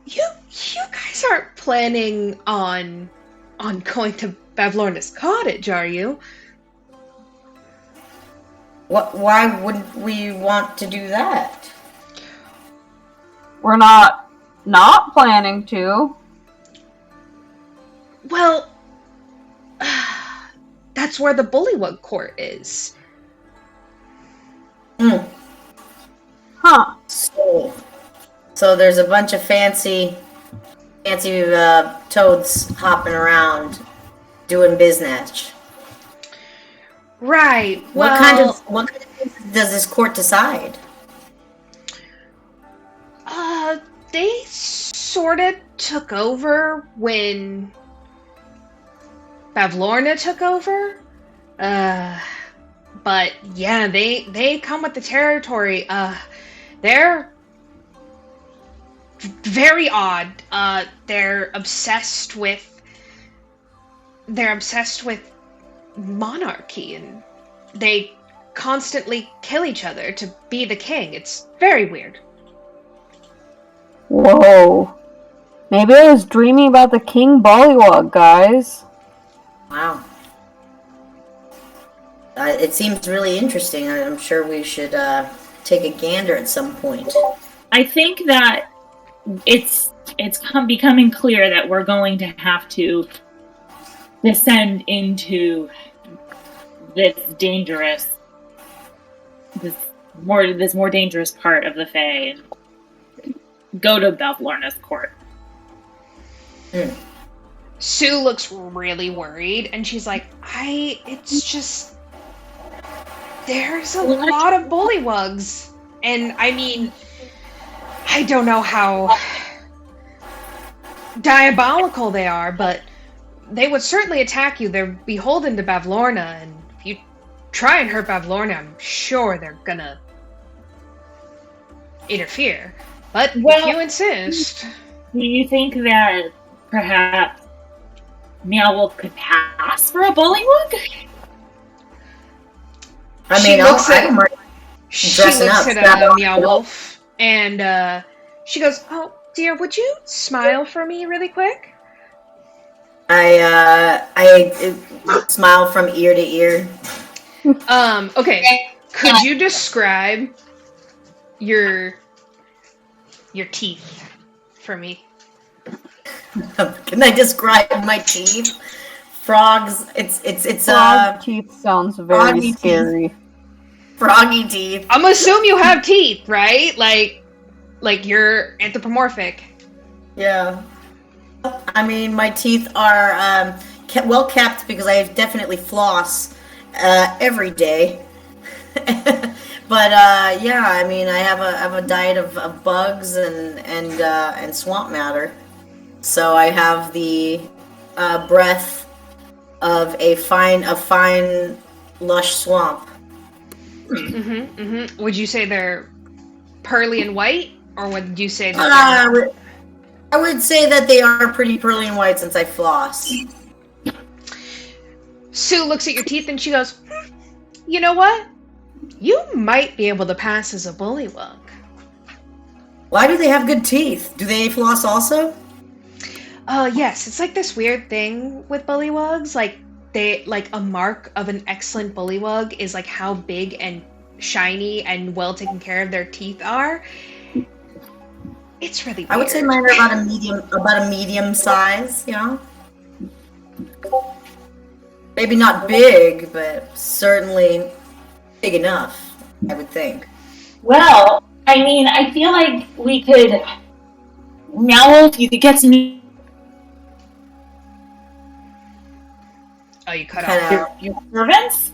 you guys aren't planning on going to Bavlorna's cottage, are you?" Why would we want to do that? We're not planning to. Well, that's where the Bullywug Court is. Huh. So there's a bunch of fancy toads hopping around doing business. Right. What kind of things does this court decide? They sort of took over when Bavlorna took over. But yeah, they come with the territory. They're very odd. They're obsessed with they're obsessed with monarchy, and they constantly kill each other to be the king. It's very weird. Whoa. Maybe I was dreaming about the King Bullywug, guys. Wow. It seems really interesting. I'm sure we should take a gander at some point. I think that it's becoming clear that we're going to have to descend into this more dangerous part of the Fae and go to Bavlorna's court. Sue looks really worried, and she's like, it's just, there's a lot of bullywugs, and I mean, I don't know how diabolical they are, but they would certainly attack you. They're beholden to Bavlorna, and if you try and hurt Bavlorna, I'm sure they're gonna interfere. But if you insist... Do you think that perhaps Meow Wolf could pass for a bullywug? I mean, I'm dressing up. She looks at Meow Wolf, and she goes, "Oh, dear, would you smile for me really quick?" I smile from ear to ear. Okay. Could you describe your teeth for me? Can I describe my teeth? Frogs. It's Frog teeth sounds very scary. Teeth. Froggy teeth. I'm assuming you have teeth, right? Like you're anthropomorphic. Yeah. I mean, my teeth are well kept because I definitely floss every day. But yeah, I mean, I have a diet of bugs and swamp matter. So I have the breath of a fine lush swamp. Would you say they're pearly and white, or would you say that I would say that they are pretty pearly and white since I floss. Sue looks at your teeth and she goes, "You know what? You might be able to pass as a bullywug." Why do they have good teeth? Do they floss also? Yes, it's like this weird thing with bullywugs. Like a mark of an excellent bullywug is like how big and shiny and well taken care of their teeth are. It's really weird. I would say mine are about a medium size, you know? Maybe not big, but certainly big enough, I would think. Well, I mean, I feel like we could... Meow Wolf, you could get some... Oh, you cut out. Your servants?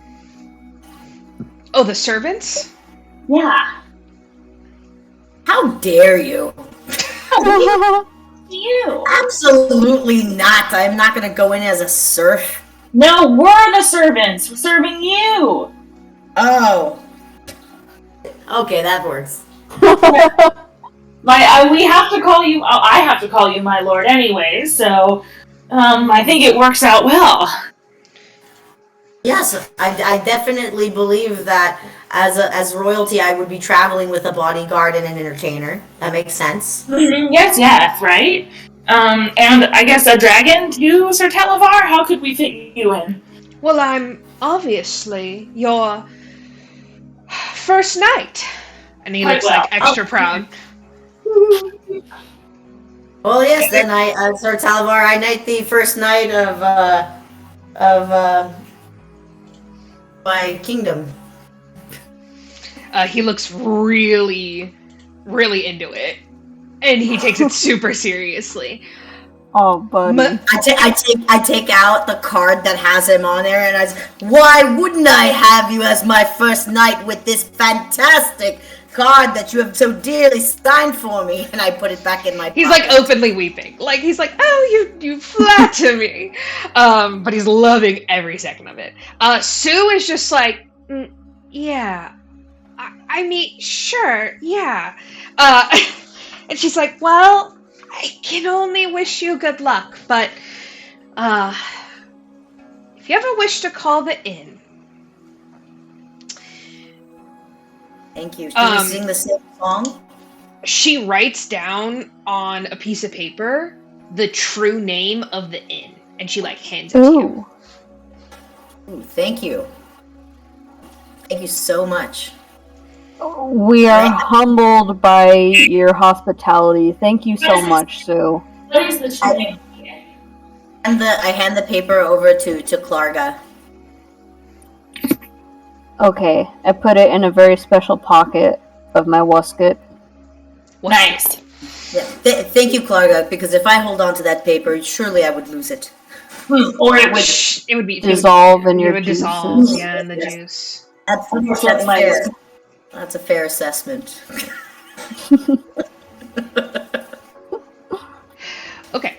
Oh, the servants? Yeah. How dare you? You? Absolutely not. I'm not going to go in as a serf. No, we're the servants. We're serving you. Oh. Okay, that works. We have to call you... I have to call you my lord anyway, so... I think it works out well. Yes, I definitely believe that as royalty, I would be traveling with a bodyguard and an entertainer. That makes sense. Mm-hmm. Yes, right? And I guess a dragon too, Sir Televar? How could we fit you in? Well, I'm obviously your first knight. And he looks like extra proud. Well, yes, then Sir Televar, I knight the first knight of my kingdom. He looks really, really into it, and he takes it super seriously. Oh, buddy. I take out the card that has him on there, and I say, "Why wouldn't I have you as my first knight with this fantastic card that you have so dearly signed for me?" And I put it back in my pocket. He's like openly weeping. Like he's like, "Oh, you flatter me," but he's loving every second of it. Sue is just like, "Yeah, I mean, sure, yeah," and she's like, "Well, I can only wish you good luck, but if you have a wish to call the inn. Thank you. Should we sing the same song? She writes down on a piece of paper the true name of the inn, and she hands it to you. Ooh, thank you. Thank you so much. We are humbled by your hospitality. Thank you so much, Sue. What is the true name? And I hand the paper over to Klarga. Okay, I put it in a very special pocket of my waistcoat. Nice. Yeah, thank you, Klarga, because if I hold on to that paper, surely I would lose it. Or it would be dissolve in your juices. Dissolve, in the juice. That's a fair assessment. Okay.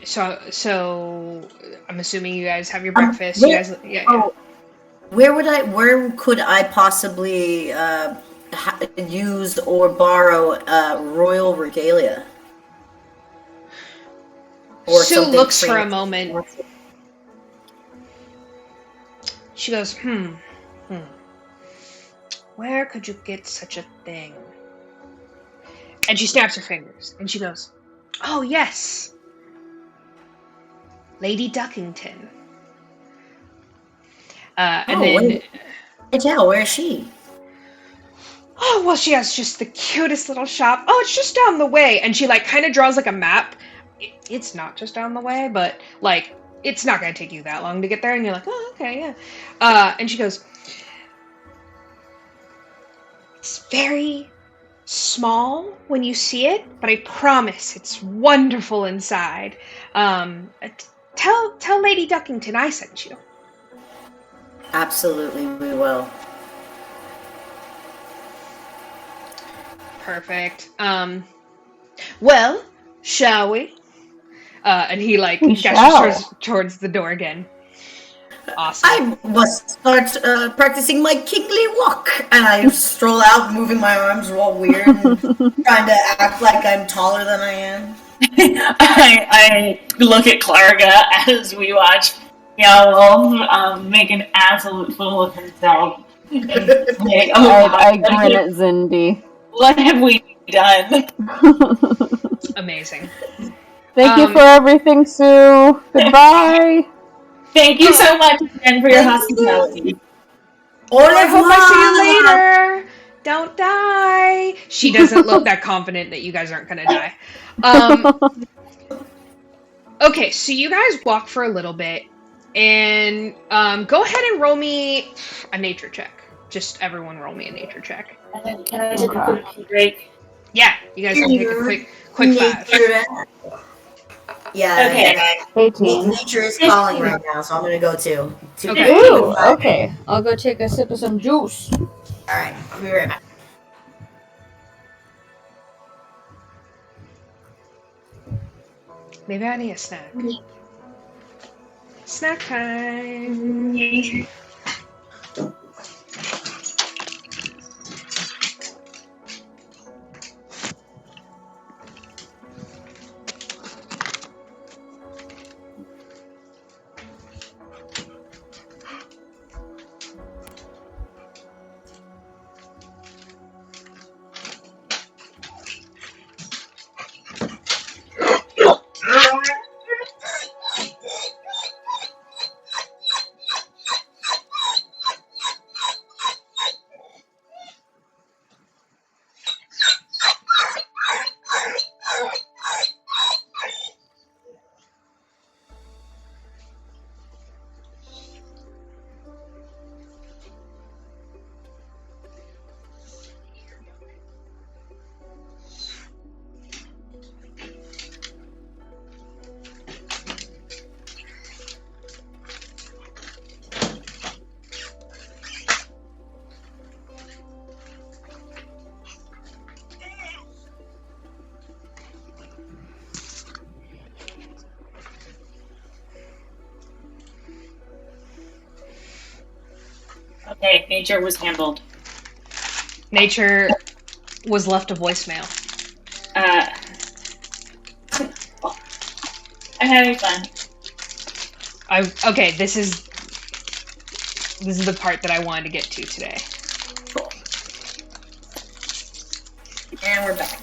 So I'm assuming you guys have your breakfast. Where could I possibly use or borrow royal regalia? Or Sue looks for a moment. She goes, where could you get such a thing? And she snaps her fingers, and she goes, oh, yes. Lady Duckington. Where is she? Oh, well, she has just the cutest little shop. Oh, it's just down the way. And she, kind of draws, a map. It's not just down the way, but, it's not going to take you that long to get there. And you're like, oh, okay, yeah. And she goes, it's very small when you see it, but I promise it's wonderful inside. Tell Lady Duckington I sent you. Absolutely, we will. Perfect. Well, shall we? And he gestures towards the door again. Awesome. I must start practicing my kingly walk, and I stroll out, moving my arms all weird, and trying to act like I'm taller than I am. I look at Klarga as we watch Meow Wolf make an absolute fool of himself. I grin at Zindi. What have we done? Amazing. Thank you for everything, Sue. Goodbye. Thank you so much again for your hospitality. I hope I see you later. Don't die. She doesn't look that confident that you guys aren't going to die. Okay, so you guys walk for a little bit, and go ahead and roll me a nature check. Just everyone roll me a nature check. Can I take a quick break? Yeah, you guys can take a quick 5. Yeah, okay. Nature is calling right now, so I'm gonna go too. Okay. Ooh, okay. I'll go take a sip of some juice. Alright, I'll be right back. Maybe I need a snack. Snack time. Okay, nature was handled. Nature was left a voicemail. I'm having fun. Okay, this is the part that I wanted to get to today. Cool. And we're back.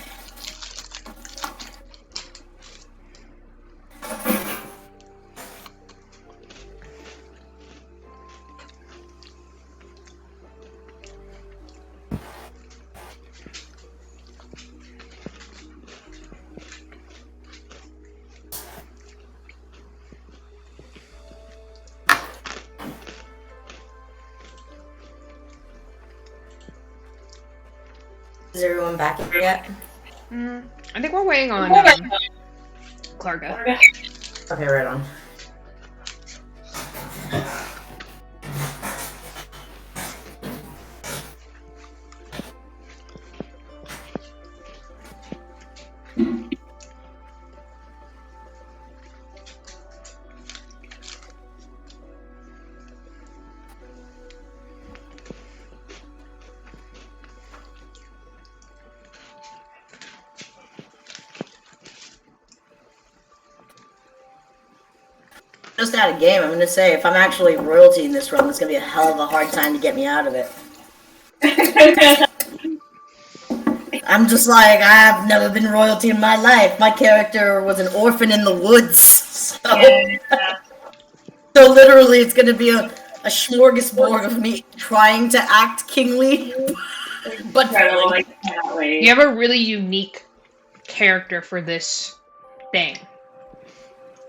Is everyone back here yet? I think we're waiting on Klarga. Okay, right on. Just out of game, I'm gonna say if I'm actually royalty in this run, it's gonna be a hell of a hard time to get me out of it. I'm just like, I've never been royalty in my life. My character was an orphan in the woods. So, so literally it's gonna be a smorgasbord of me trying to act kingly. But You have a really unique character for this thing,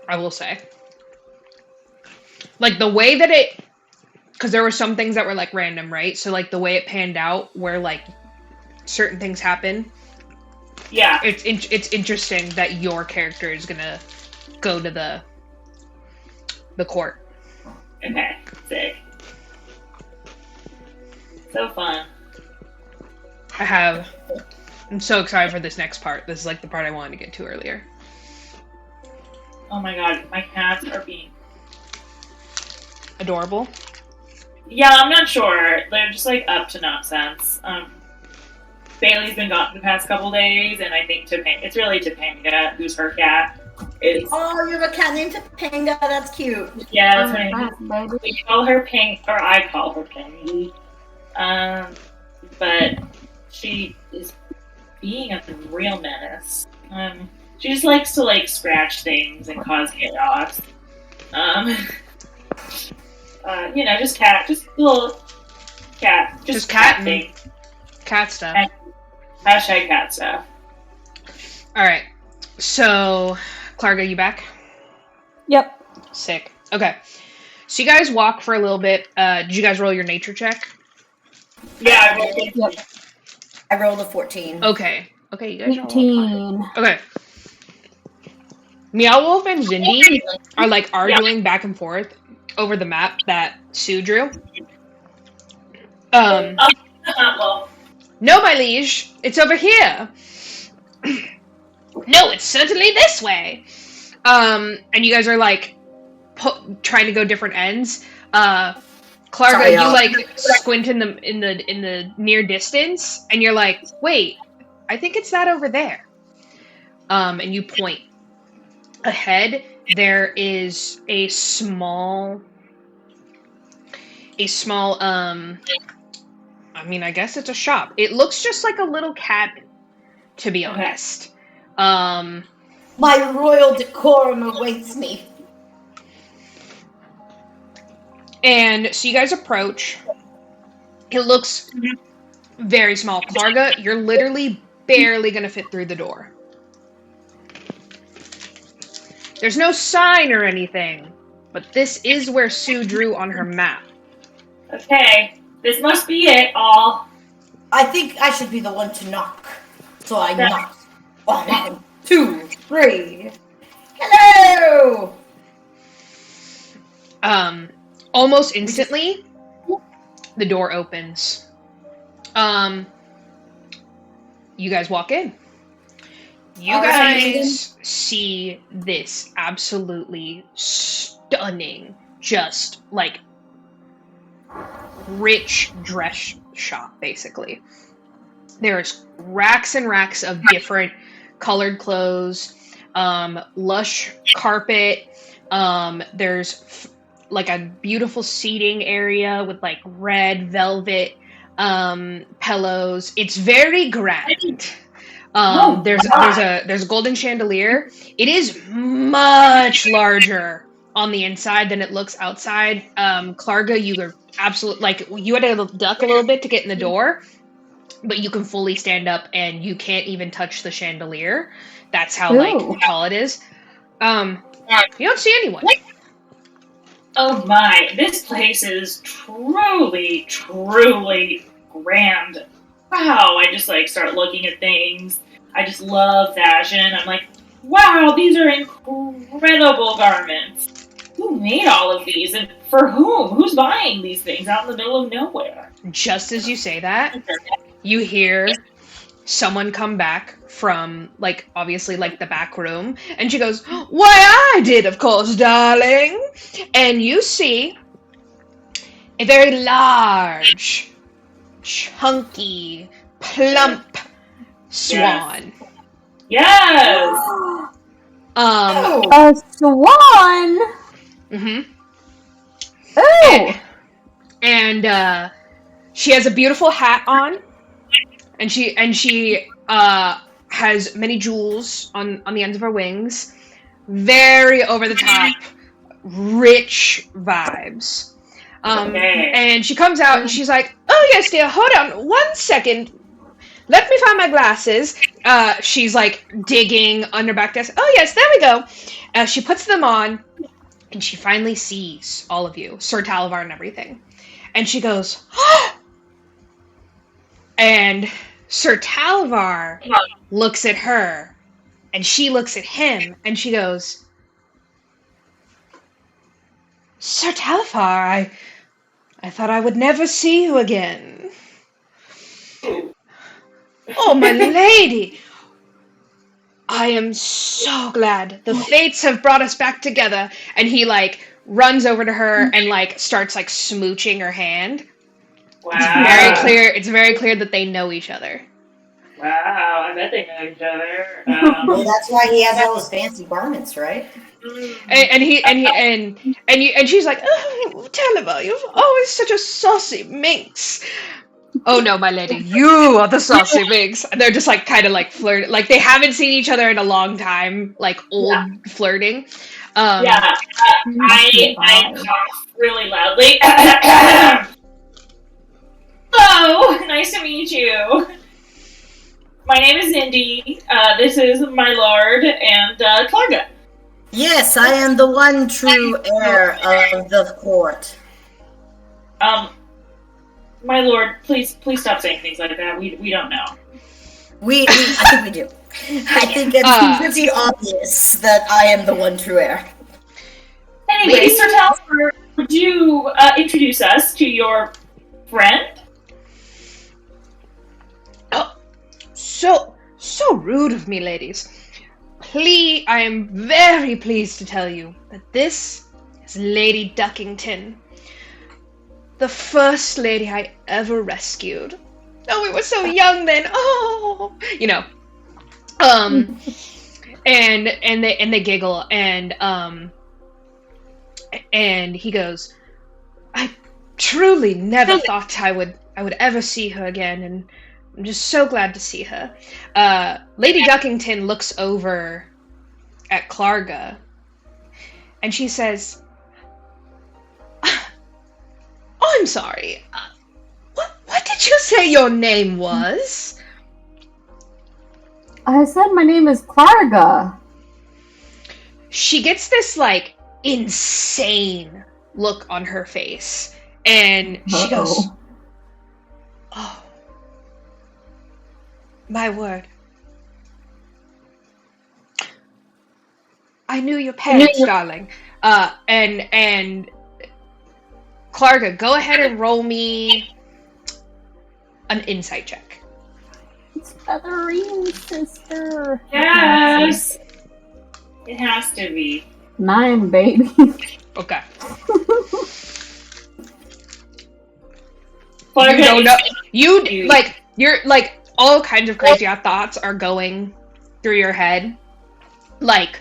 I will say. Like, the way that it... Because there were some things that were, like, random, right? So, like, the way it panned out, where, like, certain things happen. Yeah. It's interesting that your character is gonna go to the court. Okay, sick. So fun. I'm so excited for this next part. This is, like, the part I wanted to get to earlier. Oh my god, my cats are being... Adorable? Yeah, I'm not sure. They're just, like, up to nonsense. Bailey's been gone the past couple days, and I think it's really Topanga, who's her cat. Oh, you have a cat named Topanga. That's cute. Yeah, that's her name. We call her Ping, or I call her Pingy. But she is being a real menace. She just likes to, like, scratch things and cause chaos. You know, just little cat. Just cat thing. Cat stuff. Hashtag cat stuff. Alright. So, Klarga, you back? Yep. Sick. Okay. So you guys walk for a little bit. Did you guys roll your nature check? Yeah, I rolled a 14. Okay. Okay, you guys 18. Okay. Meow Wolf and Zindi are, like, arguing back and forth over the map that Sue drew. well, No, my liege, it's over here. No, it's certainly this way. And you guys are, like, trying to go different ends. Klarga, you, like, squint in the near distance, and you're like, wait, I think it's that over there. And you point. Ahead, there is a small, I mean, I guess it's a shop. It looks just like a little cabin, to be honest. My royal decorum awaits me. And so you guys approach. It looks very small. Klarga, you're literally barely gonna fit through the door. There's no sign or anything, but this is where Sue drew on her map. Okay, this must be it, all. I think I should be the one to knock. So I knock. 1, 2, 3. Hello! Almost instantly, the door opens. You guys walk in. You guys see this absolutely stunning, just, like, rich dress shop, basically. There's racks and racks of different colored clothes, lush carpet, there's like a beautiful seating area with like red velvet pillows. It's very grand. There's a golden chandelier. It is much larger on the inside than it looks outside. Klarga, you are absolutely like you had to duck a little bit to get in the door, but you can fully stand up and you can't even touch the chandelier. That's how like tall it is. You don't see anyone. Oh my, this place is truly, truly grand. Wow, I just like start looking at things. I just love fashion. I'm like, wow, these are incredible garments. Who made all of these and for whom? Who's buying these things out in the middle of nowhere? Just as you say that, you hear someone come back from, like, obviously, like, the back room, and she goes, "Why, I did, of course, darling." And you see a very large, chunky, plump swan. Yes! A swan? Mm-hmm. Oh! And she has a beautiful hat on, and she has many jewels on the ends of her wings. Very over the top, rich vibes. And she comes out and she's like, "Oh yes, dear, hold on 1 second. Let me find my glasses." She's like digging under back desk. "Oh yes, there we go." She puts them on, and she finally sees all of you, Sir Talavar and everything. And she goes, "Oh!" And Sir Talavar looks at her, and she looks at him, and she goes, "Sir Talavar, I thought I would never see you again." "Oh, my lady! I am so glad. The fates have brought us back together." And he, like, runs over to her and, like, starts, like, smooching her hand. Wow. It's very clear that they know each other. Wow, I bet they know each other. Well, that's why he has all those fancy garments, right? And she's like, "Oh, Talavar, you're always such a saucy minx." "Oh no, my lady, you are the saucy minx." And they're just like kind of like flirting, like they haven't seen each other in a long time, like old flirting. I cough really loudly. Hello, nice to meet you. My name is Zindi. This is my lord and Klarga. Yes, I am the one true heir of the court. My lord, please stop saying things like that. We don't know. I think we do. I think it's pretty obvious that I am the one true heir. Anyway, Sir Talsper, would you introduce us to your friend? Oh, so rude of me, ladies. I am very pleased to tell you that this is Lady Duckington, the first lady I ever rescued. Oh, we were so young then. Oh, you know. And they giggle, and he goes, "I truly never thought I would ever see her again, and I'm just so glad to see her." Lady Duckington looks over at Klarga, and she says, "Oh, I'm sorry. What did you say your name was?" I said my name is Klarga. She gets this, like, insane look on her face, and she goes, "Oh, my word. I knew your parents, darling." And Klarga, go ahead and roll me an insight check. It's Featherine, sister. Yes! It has to be. 9, baby. Okay. Klarga, You don't know. You're like all kinds of crazy thoughts are going through your head. Like,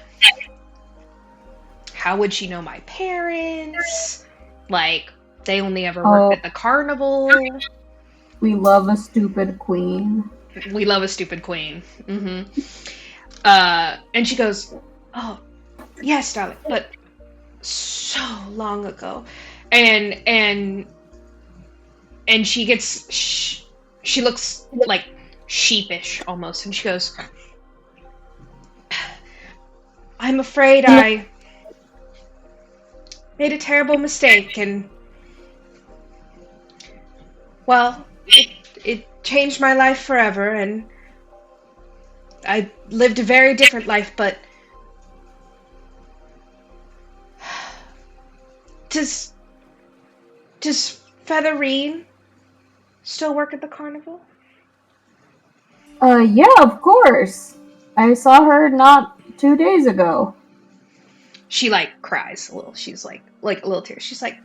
how would she know my parents? Like, they only ever worked at the carnival. We love a stupid queen. We love a stupid queen. Mm-hmm. And she goes, oh, yes, darling, but so long ago. And she gets, she looks like sheepish almost, and she goes, I'm afraid I made a terrible mistake, and, well, it changed my life forever, and I lived a very different life, but does Featherine still work at the carnival? Yeah, of course. I saw her not 2 days ago. She, like, cries a little. She's, like a little tear. She's like,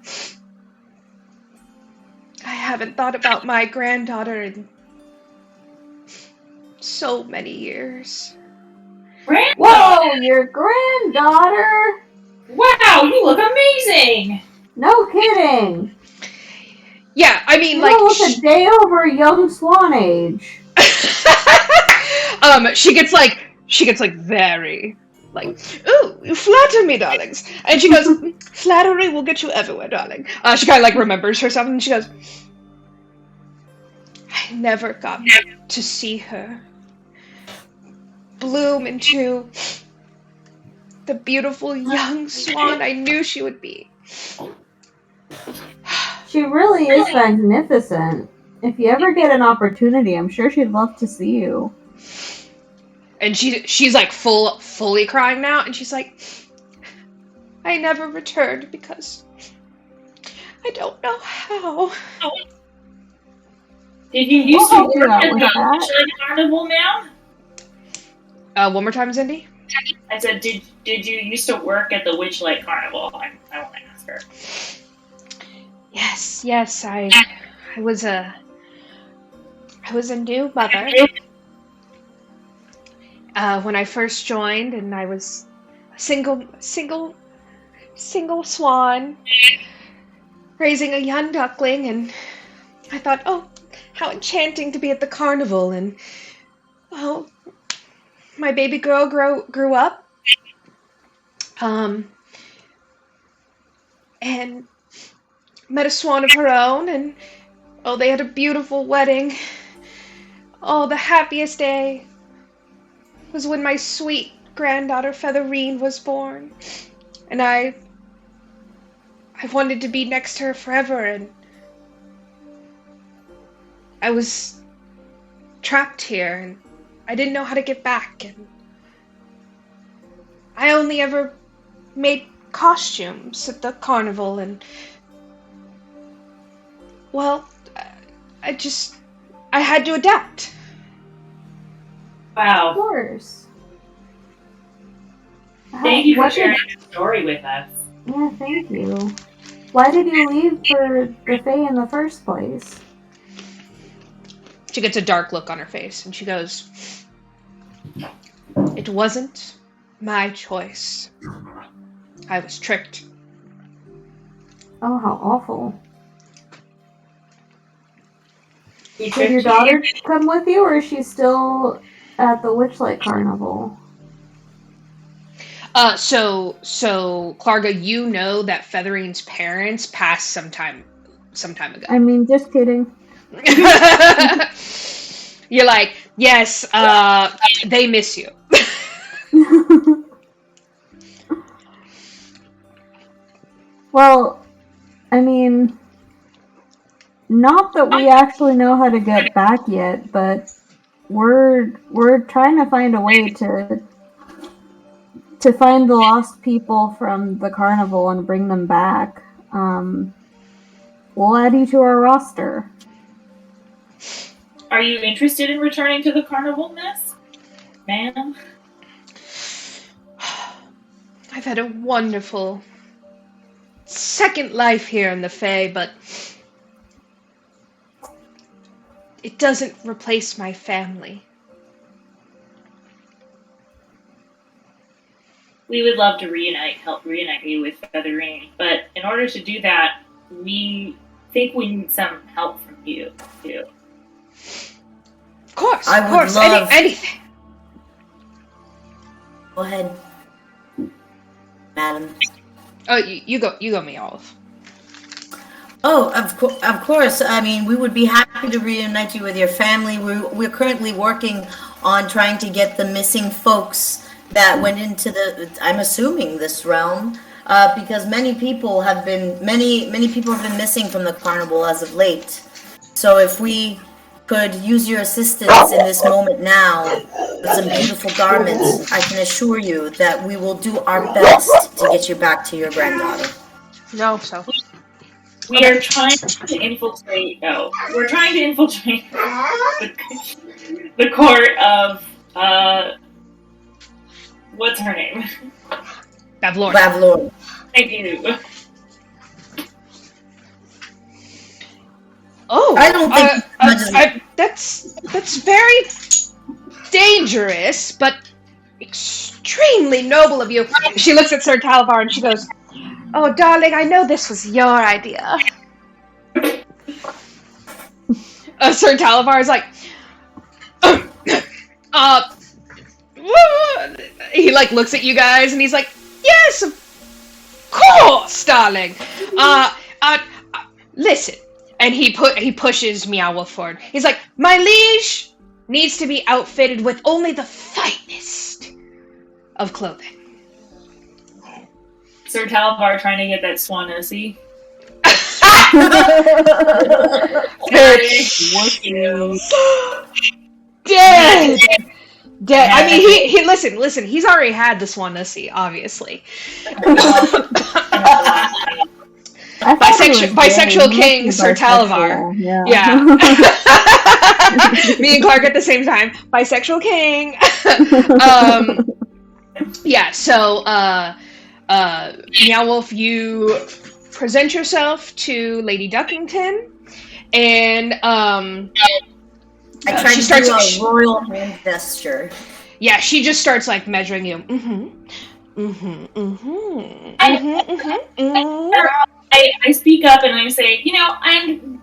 I haven't thought about my granddaughter in so many years. Whoa, your granddaughter? Wow, you look amazing! No kidding. Yeah, I mean, You like, look a day over young swan age. she gets like very, like, ooh, you flatter me, darlings. And she goes, flattery will get you everywhere, darling. She kind of, like, remembers herself, and she goes, I never got to see her bloom into the beautiful young swan I knew she would be. She really is magnificent. If you ever get an opportunity, I'm sure she'd love to see you. And she's like fully crying now, and she's like, I never returned because I don't know how. Did you used to I'll help you work out at with the that. Witchlight Carnival now? One more time, Zindi? I said, did you used to work at the Witchlight Carnival? I want to ask her. Yes, I was a new mother when I first joined, and I was a single swan raising a young duckling, and I thought, oh, how enchanting to be at the carnival, and well, my baby girl grew up, and met a swan of her own, and oh, they had a beautiful wedding. Oh, the happiest day was when my sweet granddaughter Featherine was born, and I wanted to be next to her forever, and I was trapped here, and I didn't know how to get back, and I only ever made costumes at the carnival, and well, I had to adapt. Of Wow. course. Thank you for What sharing your story with us. Yeah, thank you. Why did you leave for the Fae in the first place? She gets a dark look on her face, and she goes, it wasn't my choice. I was tricked. Oh, how awful. Did your daughter come with you, or is she still at the Witchlight Carnival? So Klarga, you know that Featherine's parents passed some time ago. I mean, just kidding. You're like, yes, they miss you. Well, I mean, not that we actually know how to get back yet, but we're trying to find a way to find the lost people from the carnival and bring them back. We'll add you to our roster. Are you interested in returning to the carnival, miss? Ma'am? I've had a wonderful second life here in the Fae, but it doesn't replace my family. we would love to help reunite you with Featherine. But in order to do that, we think we need some help from you, too. Of course, I of would course, love- anything. Go ahead, madam. Oh, you go, Meow Wolf. Oh, of course. I mean, we would be happy to reunite you with your family. We're currently working on trying to get the missing folks that went into I'm assuming this realm, because many people have been missing from the carnival as of late. So if we could use your assistance in this moment now with some beautiful garments, I can assure you that we will do our best to get you back to your granddaughter. No, so. We are trying to infiltrate. We're trying to infiltrate the court of what's her name? Bavlorn. Thank you. Oh, I don't think that's very dangerous, but extremely noble of you. She looks at Sir Talvar and she goes, "Oh, darling, I know this was your idea." Sir Talvar is like, he like looks at you guys and he's like, "Yes, of course, darling. Listen." And he pushes Meow Wolf forward. He's like, "My liege needs to be outfitted with only the finest of clothing." Sir Talvar trying to get that Swanosea. Dead. I mean, he listen. He's already had the Swanosea, obviously. Bisexual king, Sir Talvar. Yeah. Me and Clark at the same time. Bisexual king. Yeah, so, Meow Wolf, you present yourself to Lady Duckington, and, I tried to do a royal hand gesture. Yeah, she just starts, like, measuring you. I speak up and I say, I'm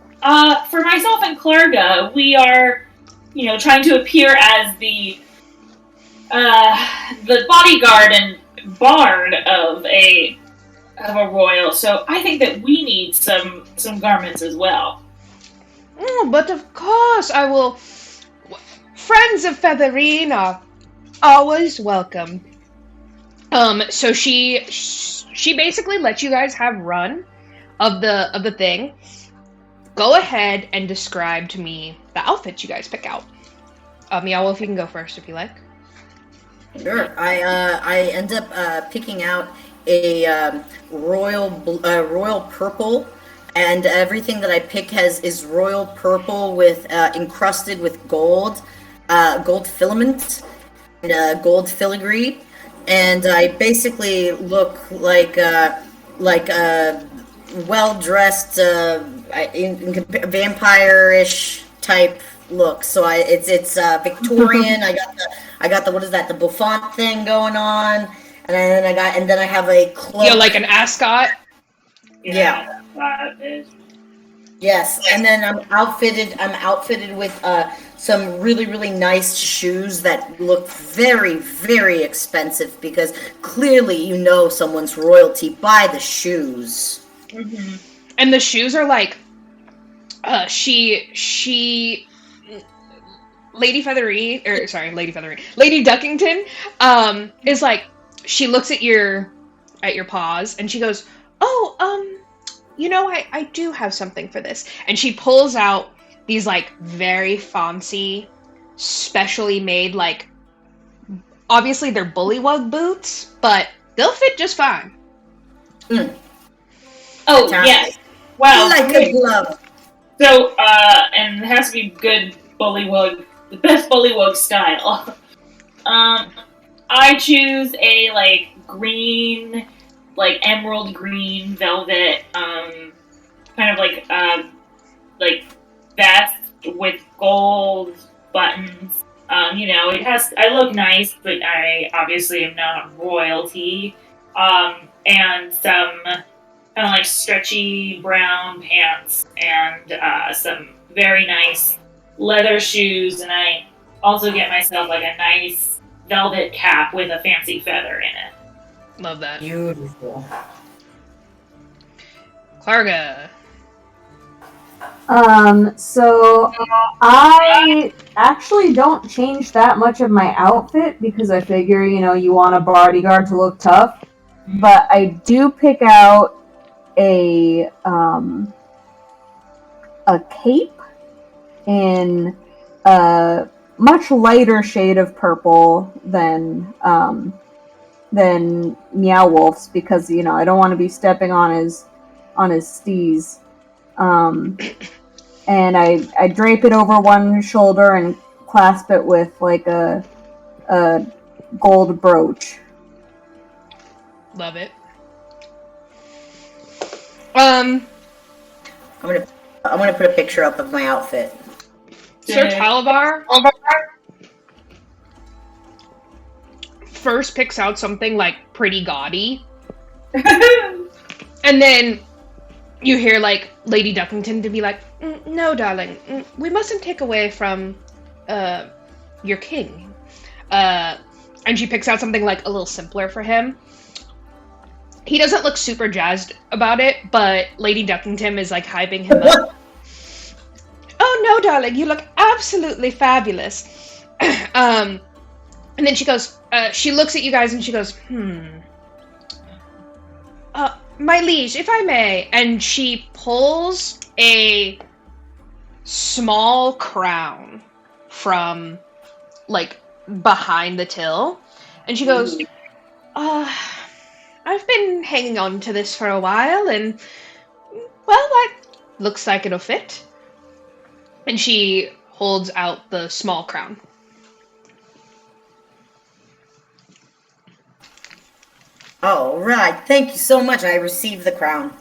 for myself and Klarga, we are, trying to appear as the bodyguard and bard of a royal. So I think that we need some garments as well. Oh, but of course I will. Friends of Featherine are always welcome. So she basically lets you guys have run of the thing. Go ahead and describe to me the outfits you guys pick out. Meow Wolf, you can go first if you like. Sure. I end up picking out a royal purple, and everything that I pick is royal purple with encrusted with gold filament and gold filigree. And I basically look like a well-dressed, vampire-ish type look. So it's Victorian. I got the what is that? The bouffant thing going on, and then I have a cloak. Yeah, like an ascot. Yeah. That is. Yes, and then I'm outfitted with some really, really nice shoes that look very, very expensive, because clearly someone's royalty by the shoes. Mm-hmm. And the shoes are like, Lady Duckington, is like, she looks at your paws and she goes, "Oh, I do have something for this." And she pulls out these, like, very fancy, specially made, like, obviously they're bullywug boots, but they'll fit just fine. Mm. Oh, yes. Wow. Like a glove. So, and it has to be good bullywug, the best bullywug style. I choose a, like, green, like, emerald green velvet, kind of like vest with gold buttons, I look nice, but I obviously am not royalty. And some kind of like stretchy brown pants and some very nice leather shoes, and I also get myself like a nice velvet cap with a fancy feather in it. Love that. Beautiful. Klarga. So I actually don't change that much of my outfit because I figure, you want a bodyguard to look tough. But I do pick out a cape in a much lighter shade of purple than Meow Wolf's because, I don't want to be stepping on his steez. And I drape it over one shoulder and clasp it with like a gold brooch. Love it. I'm gonna put a picture up of my outfit. Sir Talavar first picks out something like pretty gaudy. And then you hear like Lady Duckington to be like, no, darling, we mustn't take away from your king. And she picks out something like a little simpler for him. He doesn't look super jazzed about it, but Lady Duckington is like hyping him up. Oh no, darling, you look absolutely fabulous. And then she goes, she looks at you guys and she goes, my liege, if I may. And she pulls a small crown from, like, behind the till. And she goes, I've been hanging on to this for a while, and, well, that looks like it'll fit. And she holds out the small crown. All right, thank you so much. I received the crown.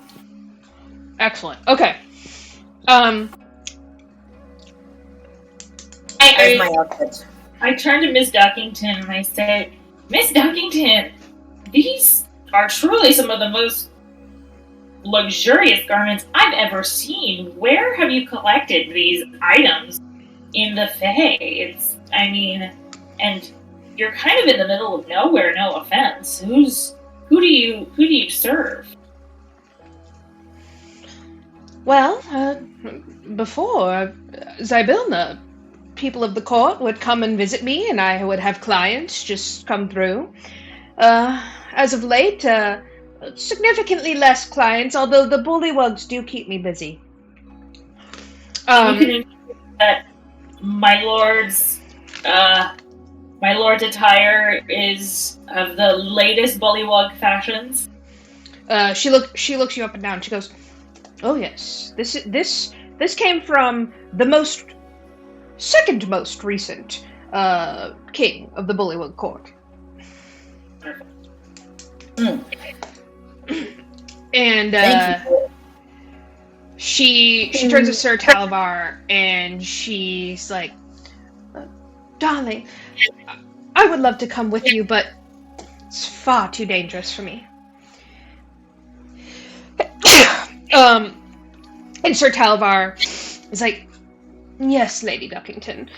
Excellent. Okay. There's my outfit. I turn to Miss Duckington and I say, Miss Duckington, these are truly some of the most luxurious garments I've ever seen. Where have you collected these items in the Fae? And you're kind of in the middle of nowhere, no offense. Who do you serve? Well, before Zybilna, people of the court would come and visit me, and I would have clients just come through. As of late, significantly less clients, although the bullywugs do keep me busy. You can indicate that my lord's attire is of the latest bullywug fashions. She looks you up and down. She goes, "Oh yes, this came from the second most recent king of the Bullywug court." And she turns to Sir Talavar and she's like, "Darling, I would love to come with you, but it's far too dangerous for me." And Sir Talavar is like, "Yes, Lady Duckington,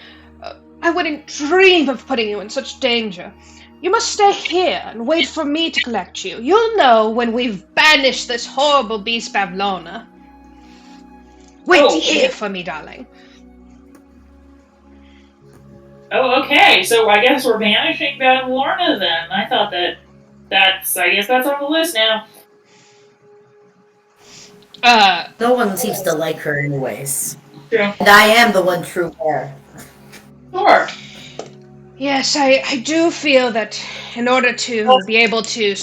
I wouldn't dream of putting you in such danger. You must stay here and wait for me to collect you. You'll know when we've banished this horrible beast Bavlona. Wait here for me, darling." Oh, okay. So I guess we're banishing Bavlorna then. I thought I guess that's on the list now. No one seems to like her anyways. True. And I am the one true heir. Sure. Yes, I do feel that in order to be able to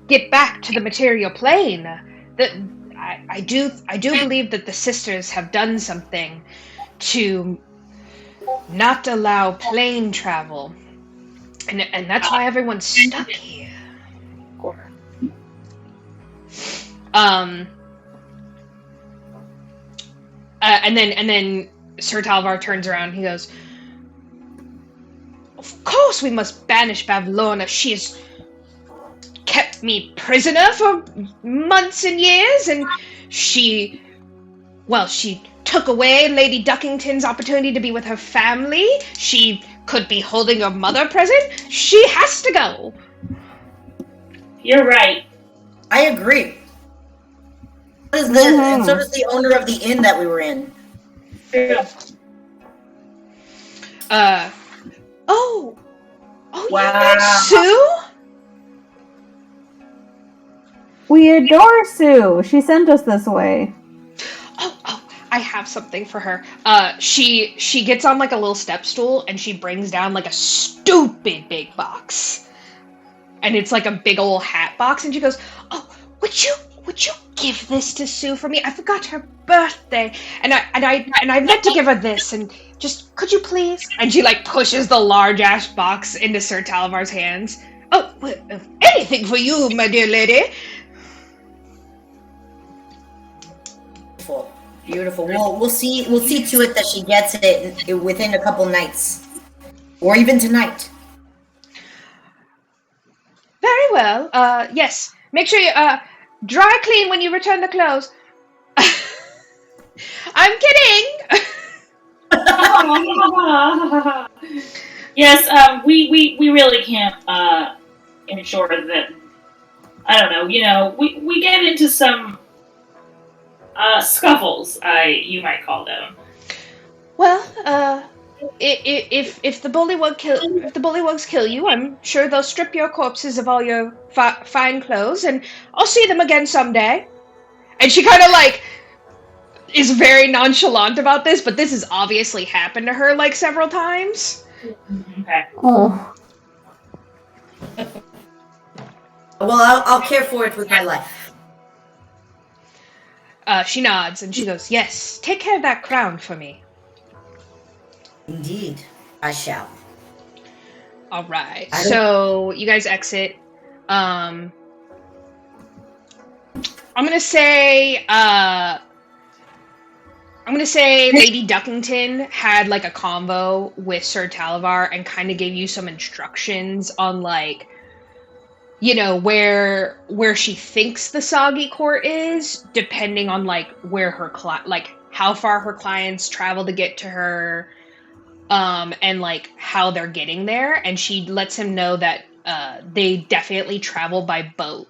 get back to the material plane, that I do believe that the sisters have done something to not allow plane travel, and that's why everyone's stuck here. And then Sir Talvar turns around. He goes, Of course we must banish Bavlorna. She has kept me prisoner for months and years, and she took away Lady Duckington's opportunity to be with her family. She could be holding your mother present. She has to go. You're right. I agree. And so does the owner of the inn that we were in. Yeah. Oh, Wow. Sue? We adore Sue. She sent us this way. Oh, I have something for her. She gets on like a little step stool and she brings down like a stupid big box. And it's like a big old hat box, and she goes, "Oh, would you give this to Sue for me? I forgot her birthday, and I meant to give her this, and just could you please?" And she like pushes the large ass box into Sir Talavar's hands. "Oh, anything for you, my dear lady." Beautiful. We'll see to it that she gets it within a couple nights, or even tonight. Very well. Yes. Make sure you dry clean when you return the clothes. I'm kidding. Yes, we really can't ensure that. I don't know. We get into some scuffles. You might call them. Well, if the bullywugs kill you, I'm sure they'll strip your corpses of all your fine clothes, and I'll see them again someday. And she kind of like is very nonchalant about this, but this has obviously happened to her like several times. Okay. Oh. Well, I'll care for it with my life. She nods and she goes, "Yes, take care of that crown for me." Indeed, I shall. All right. So you guys exit. I'm gonna say Lady Duckington had like a convo with Sir Talavar and kind of gave you some instructions on like, where she thinks the Soggy Court is, depending on like where her how far her clients travel to get to her. And like how they're getting there, and she lets him know that they definitely travel by boat.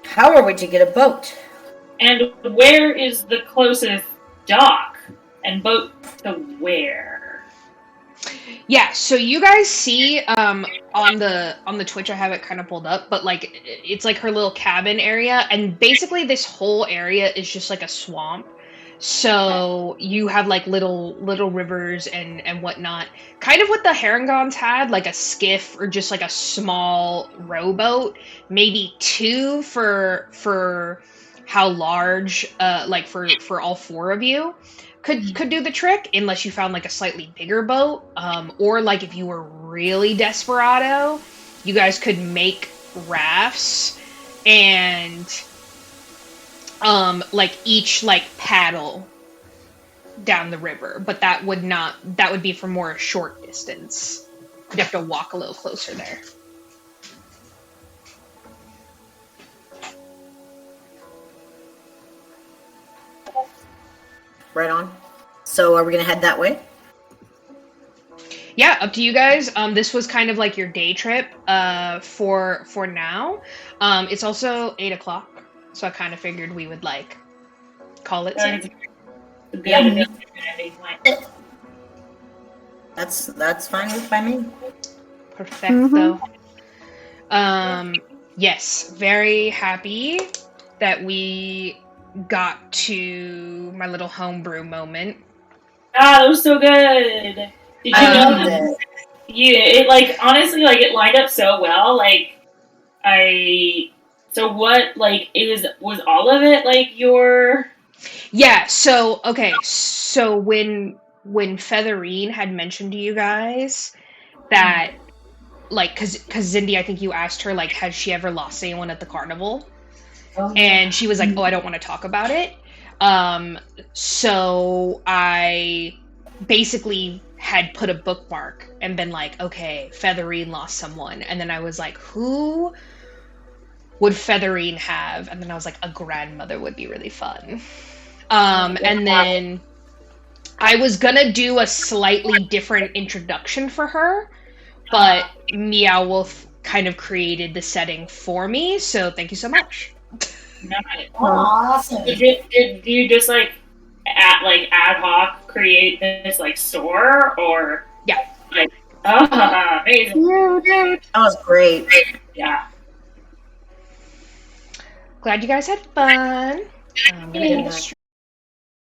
How are we to get a boat? And where is the closest dock? And boat to where? Yeah, so you guys see on the Twitch, I have it kind of pulled up, but like it's like her little cabin area, and basically this whole area is just like a swamp. So you have like little rivers and whatnot, kind of what the Herringons had, like a skiff or just like a small rowboat, maybe two for how large, like for all four of you could do the trick, unless you found like a slightly bigger boat, or like if you were really desperado, you guys could make rafts and like each like paddle down the river, but that would be for more short distance. You'd have to walk a little closer there. Right on. So are we gonna head that way? Yeah, up to you guys. This was kind of like your day trip for now. It's also 8 o'clock, so I kind of figured we would like call it soon. Yeah. That's fine by me. Perfecto. Yes, very happy that we got to my little homebrew moment. Ah, that was so good. Did you know that? Yeah, it like honestly like it lined up so well. So what like was all of it like your? Yeah. So okay. So when Featherine had mentioned to you guys that like because Zindi, I think you asked her like, has she ever lost anyone at the carnival? Oh, And she was like, "Oh, I don't want to talk about it." So I basically had put a bookmark and been like, okay, Featherine lost someone. And then I was like, who would Featherine have? And then I was like, a grandmother would be really fun. And then I was gonna do a slightly different introduction for her, but Meow Wolf kind of created the setting for me, so thank you so much. Nice. Awesome. Did you just like ad hoc create this like store or Yeah. like amazing. That was great. Yeah. Glad you guys had fun. I'm gonna end this